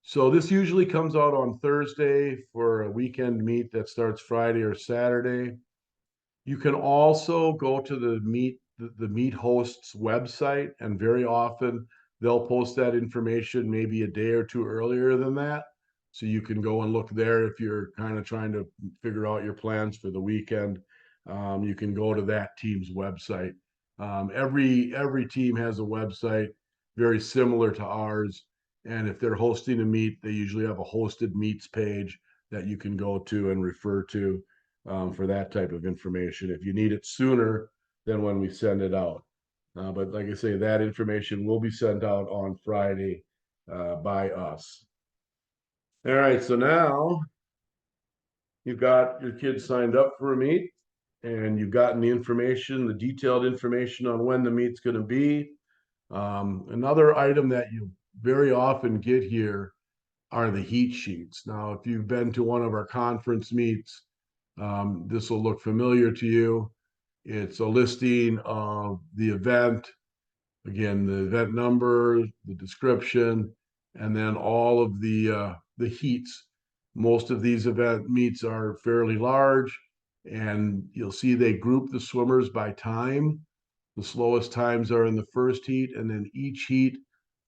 So this usually comes out on Thursday for a weekend meet that starts Friday or Saturday. You can also go to the meet host's website, and very often they'll post that information maybe a day or two earlier than that. So you can go and look there if you're kind of trying to figure out your plans for the weekend. You can go to that team's website. Every team has a website very similar to ours. And if they're hosting a meet, they usually have a hosted meets page that you can go to and refer to for that type of information if you need it sooner than when we send it out. But like I say, that information will be sent out on Friday by us. All right, so now you've got your kids signed up for a meet, and you've gotten the detailed information on when the meet's going to be. Another item that you very often get here are the heat sheets. Now, if you've been to one of our conference meets, this will look familiar to you. It's a listing of the event, again, the event number, the description, and then all of the heats. Most of these event meets are fairly large, and you'll see they group the swimmers by time. The slowest times are in the first heat, and then each heat,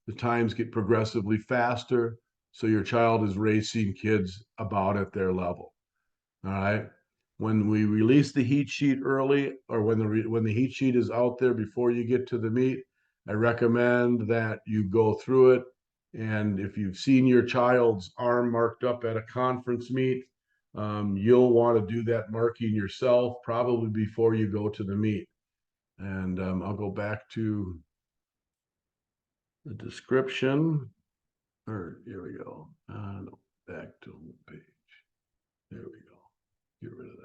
the times get progressively faster. So your child is racing kids about at their level. All right. When we release the heat sheet early, or when the heat sheet is out there before you get to the meet, I recommend that you go through it. And if you've seen your child's arm marked up at a conference meet, you'll want to do that marking yourself probably before you go to the meet. And I'll go back to the description. Or here we go. No, back to home page. There we go. Get rid of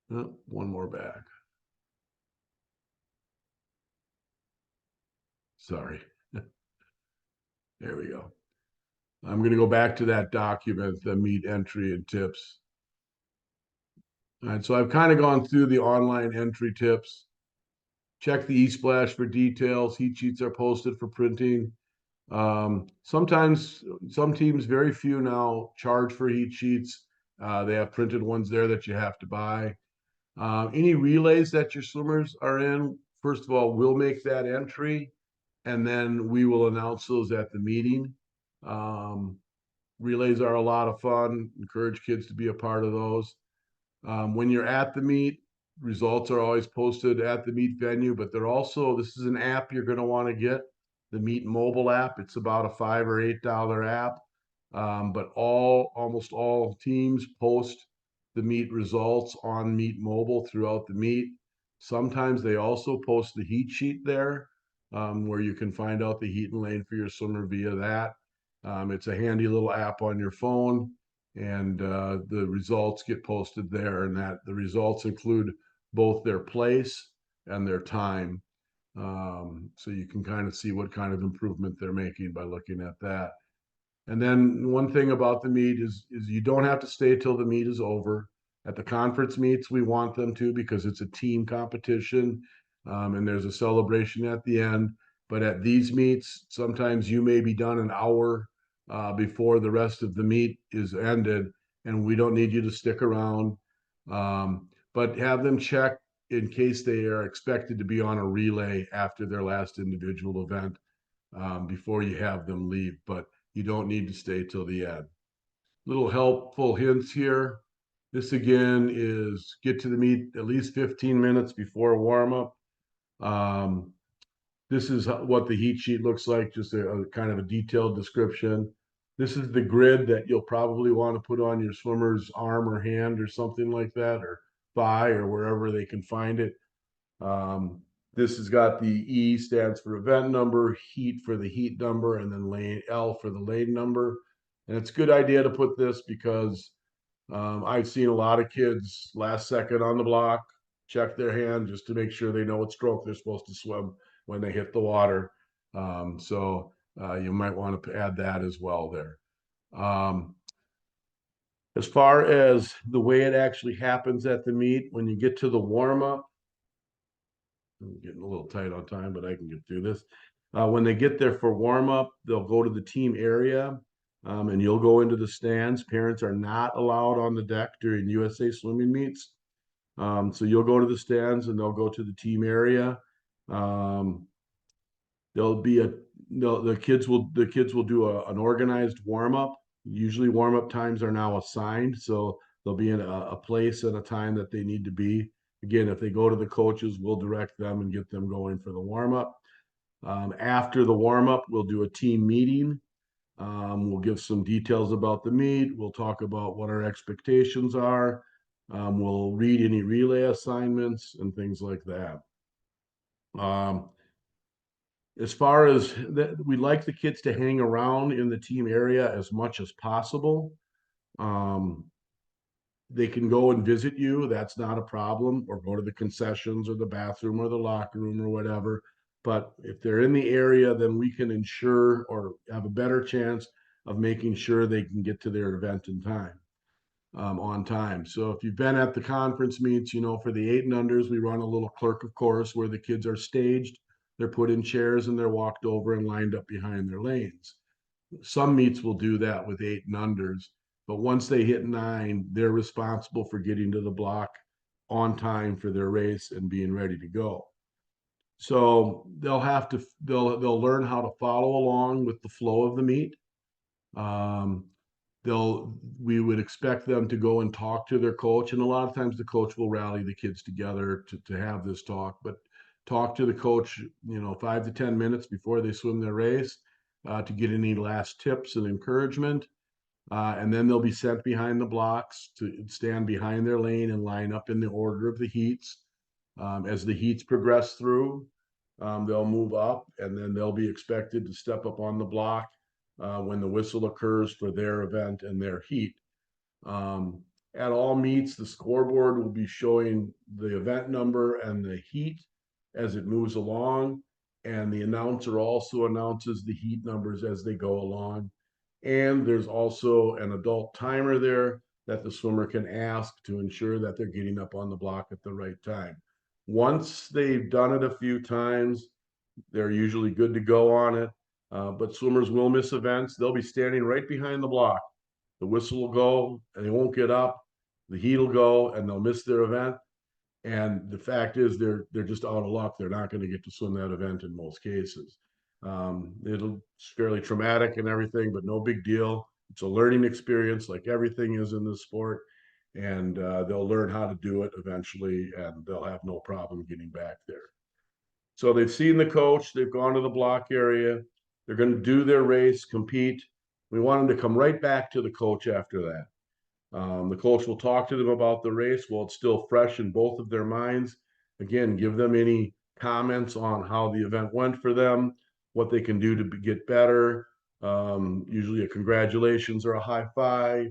that. One more back. Sorry. There we go. I'm going to go back to that document, the meet entry and tips. All right, so I've kind of gone through the online entry tips. Check the eSplash for details. Heat sheets are posted for printing. Sometimes some teams, very few now, charge for heat sheets. They have printed ones there that you have to buy. Any relays that your swimmers are in, first of all, we'll make that entry, and then we will announce those at the meeting. Relays are a lot of fun. Encourage kids to be a part of those. When you're at the meet, results are always posted at the meet venue, but they're also, this is an app you're going to want to get, the Meet mobile app. It's about a $5 or $8 app. But almost all teams post the meet results on Meet mobile throughout the meet. Sometimes they also post the heat sheet there, where you can find out the heat and lane for your swimmer via that. It's a handy little app on your phone, and the results get posted there, and that the results include both their place and their time. So you can kind of see what kind of improvement they're making by looking at that. And then one thing about the meet is you don't have to stay till the meet is over. At the conference meets, we want them to, because it's a team competition, and there's a celebration at the end. But at these meets, sometimes you may be done an hour before the rest of the meet is ended, and we don't need you to stick around. But have them check in case they are expected to be on a relay after their last individual event, before you have them leave. But you don't need to stay till the end. Little helpful hints here. This again is get to the meet at least 15 minutes before warm up. This is what the heat sheet looks like, just a kind of a detailed description. This is the grid that you'll probably want to put on your swimmer's arm or hand or something like that, or thigh, or wherever they can find it. This has got the E stands for event number, heat for the heat number, and then lane L for the lane number. And it's a good idea to put this because I've seen a lot of kids last second on the block, check their hand just to make sure they know what stroke they're supposed to swim when they hit the water. So you might want to add that as well there. As far as the way it actually happens at the meet, when you get to the warm up, I'm getting a little tight on time, but I can get through this. When they get there for warm up, they'll go to the team area, and you'll go into the stands. Parents are not allowed on the deck during USA swimming meets. So you'll go to the stands and they'll go to the team area. There'll be a no, the kids will do an organized warm up. Usually warm up times are now assigned, so they'll be in a place and a time that they need to be. Again, if they go to the coaches, we'll direct them and get them going for the warm up. After the warm up, we'll do a team meeting. We'll give some details about the meet. We'll talk about what our expectations are. We'll read any relay assignments and things like that. As far as we like the kids to hang around in the team area as much as possible. They can go and visit you. That's not a problem, or go to the concessions or the bathroom or the locker room or whatever. But if they're in the area, then we can ensure or have a better chance of making sure they can get to their event in time, on time. So if you've been at the conference meets, you know, for the 8 and unders, we run a little clerk of course where the kids are staged, they're put in chairs and they're walked over and lined up behind their lanes. Some meets will do that with 8 and unders, but once they hit 9, they're responsible for getting to the block on time for their race and being ready to go. So they'll learn how to follow along with the flow of the meet. Um, we would expect them to go and talk to their coach, and a lot of times the coach will rally the kids together to have this talk, but talk to the coach, you know, 5 to 10 minutes before they swim their race, to get any last tips and encouragement. And then they'll be sent behind the blocks to stand behind their lane and line up in the order of the heats. As the heats progress through, they'll move up, and then they'll be expected to step up on the block when the whistle occurs for their event and their heat. Um, at all meets, the scoreboard will be showing the event number and the heat as it moves along, and the announcer also announces the heat numbers as they go along. And there's also an adult timer there that the swimmer can ask to ensure that they're getting up on the block at the right time. Once they've done it a few times, they're usually good to go on it. But swimmers will miss events. They'll be standing right behind the block. The whistle will go and they won't get up. The heat will go and they'll miss their event. And the fact is, they're just out of luck. They're not going to get to swim that event in most cases. It's fairly traumatic and everything, but no big deal. It's a learning experience, like everything is in this sport, and they'll learn how to do it eventually, and they'll have no problem getting back there. So they've seen the coach, they've gone to the block area, they're going to do their race, compete. We want them to come right back to the coach after that. The coach will talk to them about the race while it's still fresh in both of their minds. Again, give them any comments on how the event went for them, what they can do to get better. Usually a congratulations or a high five.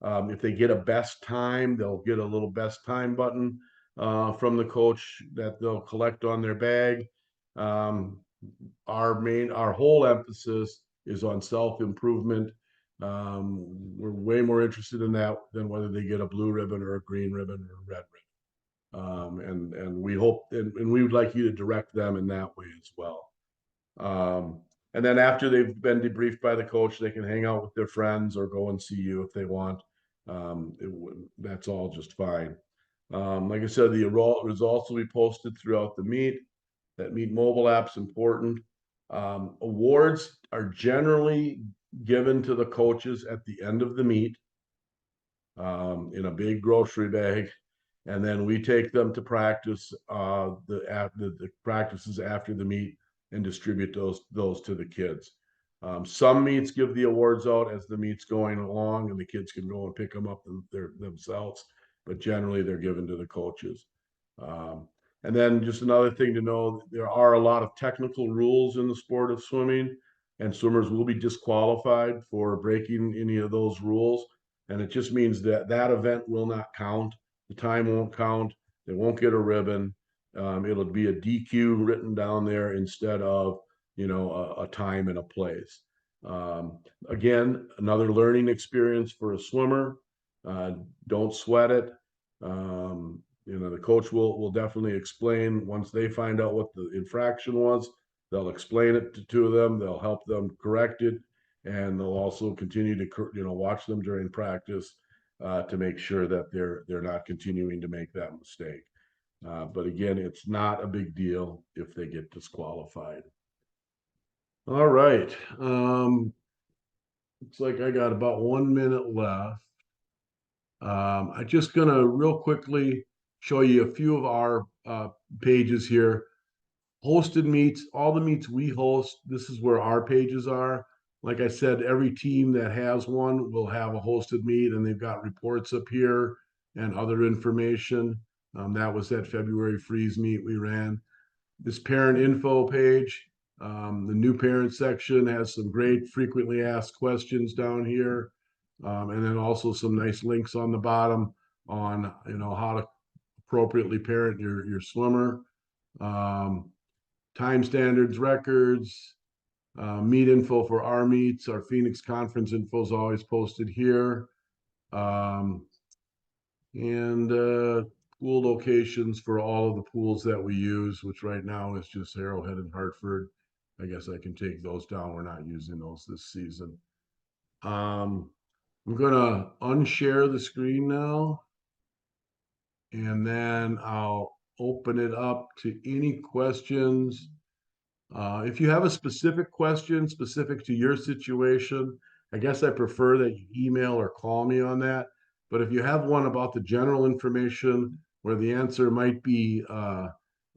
If they get a best time, they'll get a little best time button from the coach that they'll collect on their bag. Um, our whole emphasis is on self-improvement. We're way more interested in that than whether they get a blue ribbon or a green ribbon or a red ribbon. And we hope, and we would like you to direct them in that way as well. And then after they've been debriefed by the coach, they can hang out with their friends or go and see you if they want. That's all just fine. Like I said, the results will be posted throughout the meet. That meet mobile app's important. Awards are generally given to the coaches at the end of the meet, in a big grocery bag, and then we take them to practice, the practices after the meet, and distribute those to the kids. Some meets give the awards out as the meet's going along, and the kids can go and pick them up themselves, but generally they're given to the coaches. Um, and then just another thing to know, there are a lot of technical rules in the sport of swimming, and swimmers will be disqualified for breaking any of those rules. And it just means that that event will not count. The time won't count. They won't get a ribbon. It'll be a DQ written down there instead of, you know, a time and a place. Again, another learning experience for a swimmer. Don't sweat it. You know, the coach will definitely explain once they find out what the infraction was. They'll explain it to them. They'll help them correct it, and they'll also continue to, you know, watch them during practice to make sure that they're not continuing to make that mistake. But again, it's not a big deal if they get disqualified. All right. Looks like I got about 1 minute left. I'm just gonna real quickly show you a few of our pages here. Hosted meets, all the meets we host, this is where our pages are. Like I said, every team that has one will have a hosted meet, and they've got reports up here and other information. That was that February freeze meet we ran. This parent info page, the new parent section has some great frequently asked questions down here. And then also some nice links on the bottom on, you know, how to appropriately parent your swimmer. time standards, records, meet info for our meets. Our Phoenix conference info is always posted here. And pool locations for all of the pools that we use, which right now is just Arrowhead and Hartford. I guess I can take those down. We're not using those this season. I'm gonna unshare the screen now. And then I'll open it up to any questions. If you have a specific question specific to your situation, I guess I prefer that you email or call me on that. But if you have one about the general information where the answer might be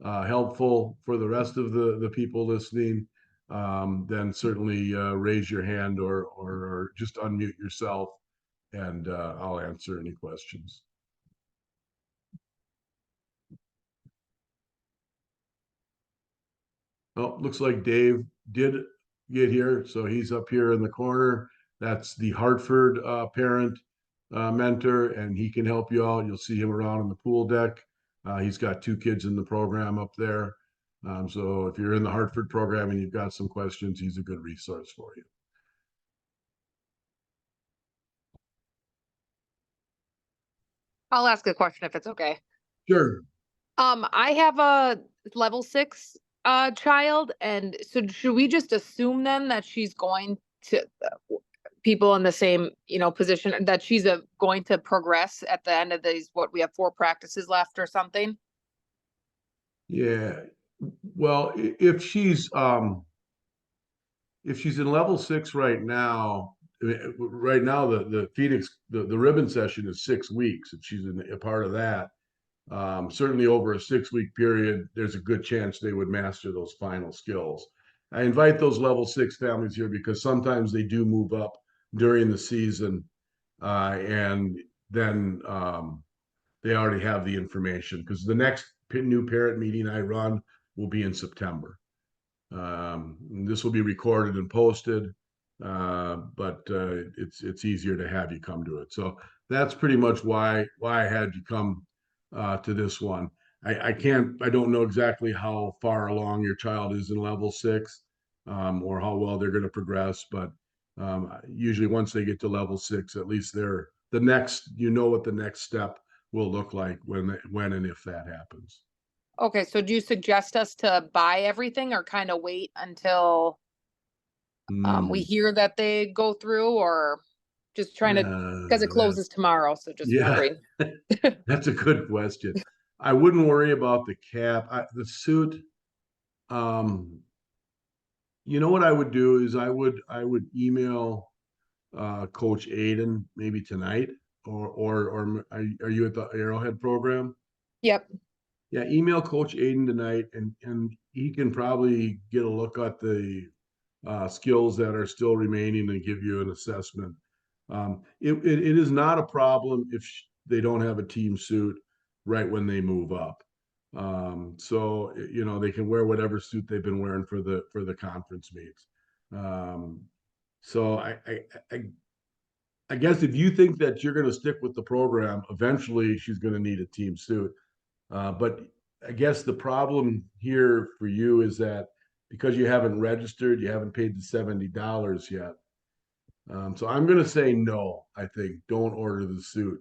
helpful for the rest of the people listening, then certainly raise your hand or just unmute yourself and I'll answer any questions. Oh, looks like Dave did get here, so he's up here in the corner. That's the Hartford parent mentor, and he can help you out. You'll see him around on the pool deck. He's got 2 kids in the program up there. So if you're in the Hartford program and you've got some questions, he's a good resource for you.
I'll ask a question if it's okay.
Sure.
I have a level 6 child, and so should we just assume then that she's going to people in the same, position, that she's going to progress at the end of these, what we have 4 practices left or something?
Yeah. Well, if she's in level 6 right now, the Phoenix the ribbon session is 6 weeks. If she's a part of that, certainly over a 6-week period, there's a good chance they would master those final skills. I invite those level 6 families here because sometimes they do move up during the season, and then they already have the information because the next new parent meeting I run will be in September. This will be recorded and posted, but it's easier to have you come to it. So that's pretty much why I had you come to this one. I don't know exactly how far along your child is in level 6, or how well they're going to progress, but usually once they get to level 6, at least they're the next, what the next step will look like when and if that happens.
Okay, so do you suggest us to buy everything or kind of wait until we hear that they go through, or just trying to, because it closes tomorrow, so just wondering.
That's a good question. I wouldn't worry about the cap. The suit, what I would do is I would email Coach Aiden maybe tonight, or are you at the Arrowhead program?
Yep.
Yeah, email Coach Aiden tonight, and he can probably get a look at the skills that are still remaining and give you an assessment. It is not a problem if they don't have a team suit right when they move up. So they can wear whatever suit they've been wearing for the conference meets. So I guess if you think that you're going to stick with the program, eventually she's going to need a team suit. But I guess the problem here for you is that because you haven't registered, you haven't paid the $70 yet. So I'm going to say no. I think don't order the suit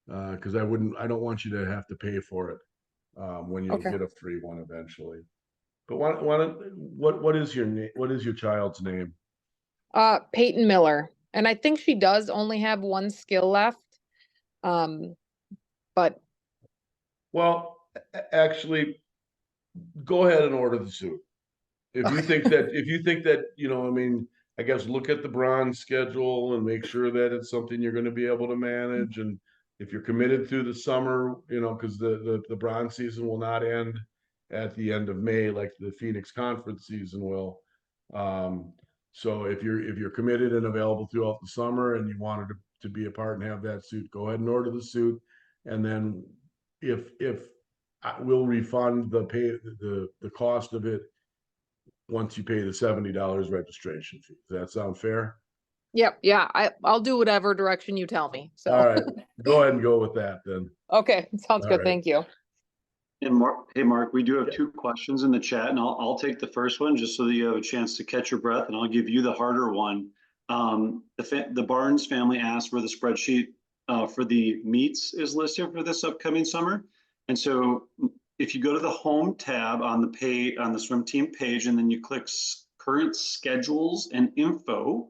because I don't want you to have to pay for it when you'll get a free one eventually. But what is your name? What is your child's name?
Peyton Miller, and I think she does only have 1 skill left. But
actually, go ahead and order the suit. If you think that, I guess look at the bronze schedule and make sure that it's something you're going to be able to manage. And if you're committed through the summer, because the bronze season will not end at the end of May like the Phoenix conference season will. So if you're committed and available throughout the summer and you wanted to be a part and have that suit, go ahead and order the suit. And then if we'll refund the cost of it once you pay the $70 registration fee. Does that sound fair?
Yep. Yeah. I'll do whatever direction you tell me. So
all right, go ahead and go with that then.
Okay. Sounds good.
Right.
Thank you.
And Mark, hey, Mark, we do have two questions in the chat, and I'll take the first one just so that you have a chance to catch your breath, and I'll give you the harder one. The Barnes family asked where the spreadsheet for the meets is listed for this upcoming summer. And so if you go to the home tab on the page, on the swim team page, and then you click current schedules and info,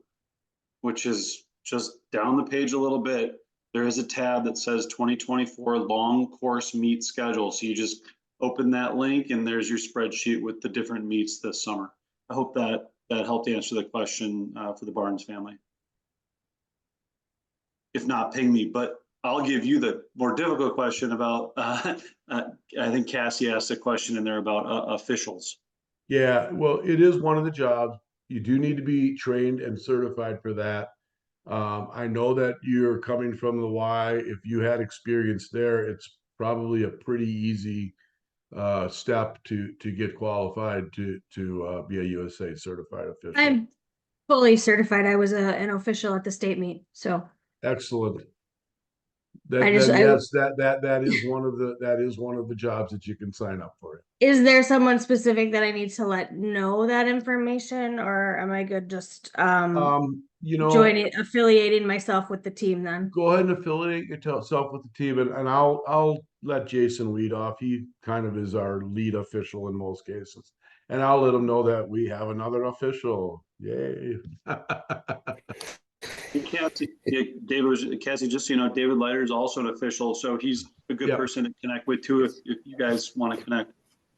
which is just down the page a little bit, there is a tab that says 2024 long course meet schedule. So you just open that link and there's your spreadsheet with the different meets this summer. I hope that helped answer the question for the Barnes family. If not, ping me, but I'll give you the more difficult question about, I think Cassie asked a question in there about officials.
Yeah, well, it is one of the jobs. You do need to be trained and certified for that. I know that you're coming from the Y. If you had experience there, it's probably a pretty easy step to get qualified to be a USA certified official.
I'm fully certified. I was an official at the state meet, so
Excellent.
I just-
Yes, that is one of the jobs that you can sign up for.
is there someone specific that I need to let know that information, or am I good just
You know,
affiliating myself with the team then?
go ahead and affiliate yourself with the team, and I'll let Jason lead off. He kind of is our lead official in most cases, and I'll let him know that we have another official. Yay!
Cassie, Cassie, just so you know, David Leiter is also an official, so he's a good
Yep.
person to connect with too if you guys want to connect.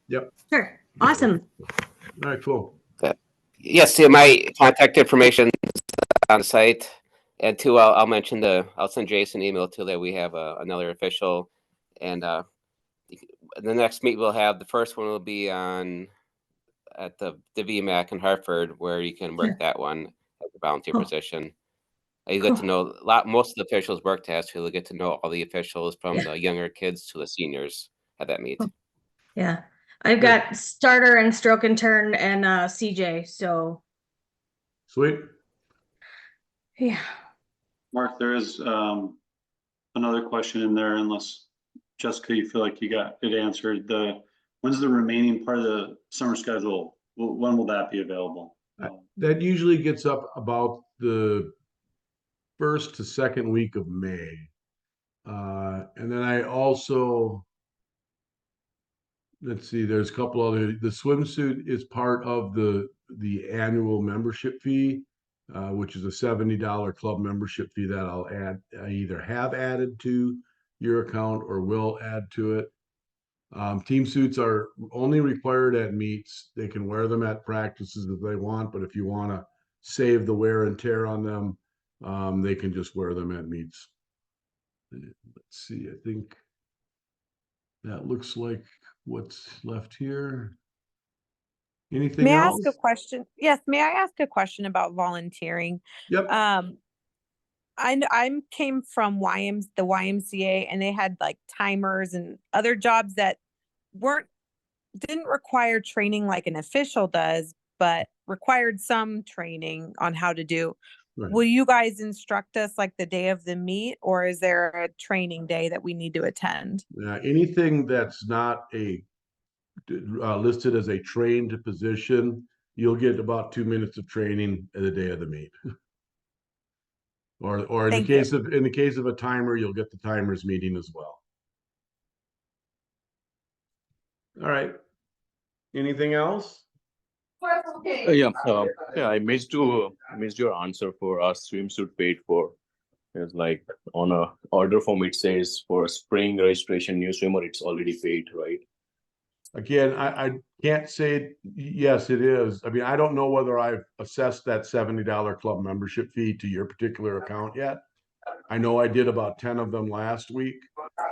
Yep.
Sure. Awesome.
All right. Cool.
Yes, yeah, my contact information on the site, and two, I'll mention I'll send Jason an email too that we have another official, and the next meet we'll have, the first one will be at the VMAC in Hartford, where you can work
Sure.
that one at the volunteer
Cool.
position. You get to
Cool.
know most of the officials work there, so you'll get to know all the officials from the younger kids to the seniors at that meet.
Cool. Yeah. I've
Good.
got starter and stroke and turn and CJ, so
Sweet.
yeah.
Mark, there is another question in there, unless Jessica, you feel like you got it answered. When's the remaining part of the summer schedule? When will that be available?
That usually gets up about the first to second week of May. And then I also, let's see, there's a couple other, the swimsuit is part of the annual membership fee, which is a $70 club membership fee that I either have added to your account or will add to it. Team suits are only required at meets. They can wear them at practices if they want, but if you want to save the wear and tear on them, they can just wear them at meets. Let's see, I think that looks like what's left here. Anything
May I
else?
ask a question? Yes, may I ask a question about volunteering?
Yep.
I came from the YMCA, and they had like timers and other jobs that didn't require training like an official does, but required some training on how to do.
Right.
Will you guys instruct us like the day of the meet, or is there a training day that we need to attend?
Anything that's not listed as a trained position, you'll get about 2 minutes of training at the day of the meet. Or in the case of a timer, you'll get the timers meeting as well. All right. Anything else?
Yeah, I missed your answer for our swimsuit paid for. It's like on a order form it says for spring registration new swimmer it's already paid, right?
Again, I can't say yes, it is. I mean, I don't know whether I've assessed that $70 club membership fee to your particular account yet. I know I did about 10 of them last week,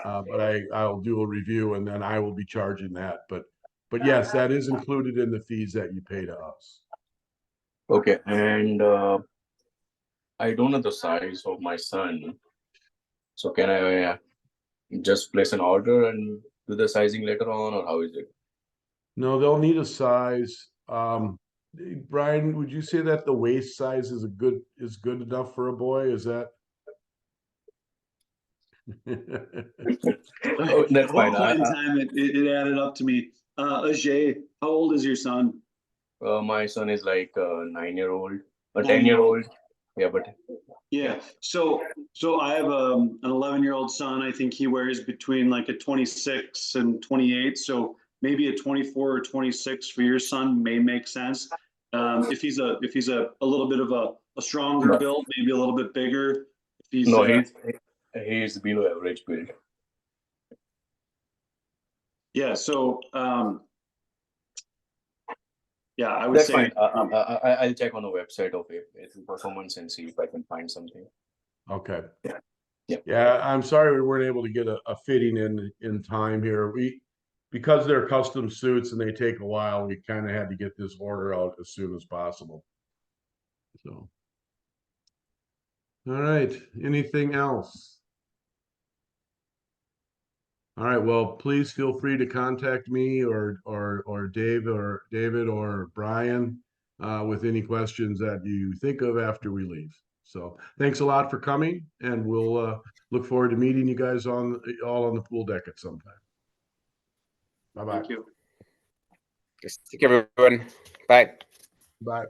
but I'll do a review and then I will be charging that. But yes, that is included in the fees that you pay to us.
Okay, and I don't know the size of my son, so can I just place an order and do the sizing later on, or how is it?
No, they'll need a size. Brian, would you say that the waist size is good enough for a boy? Is that?
Oh, that's
At one
fine.
point in time, it added up to me. Ajay, how old is your son?
My son is like 9-year-old, a
9-year-old.
10-year-old. Yeah, but
Yeah, so I have an 11-year-old son. I think he wears between like a 26 and 28. So maybe a 24 or 26 for your son may make sense. If he's a little bit of a stronger build, maybe a little bit bigger. If he's
no, he's below average build.
yeah. So yeah, I would
That's
say
fine. I'll check on the website of its performance and see if I can find something.
Okay.
Yeah.
Yeah, I'm sorry we weren't able to get a fitting in time here. Because they're custom suits and they take a while, we kind of had to get this order out as soon as possible. So. All right, anything else? All right, well, please feel free to contact me or David or Brian with any questions that you think of after we leave. So thanks a lot for coming, and we'll look forward to meeting you guys all on the pool deck at some time. Bye-bye.
thank you.
Just take care, everyone. Bye.
Bye.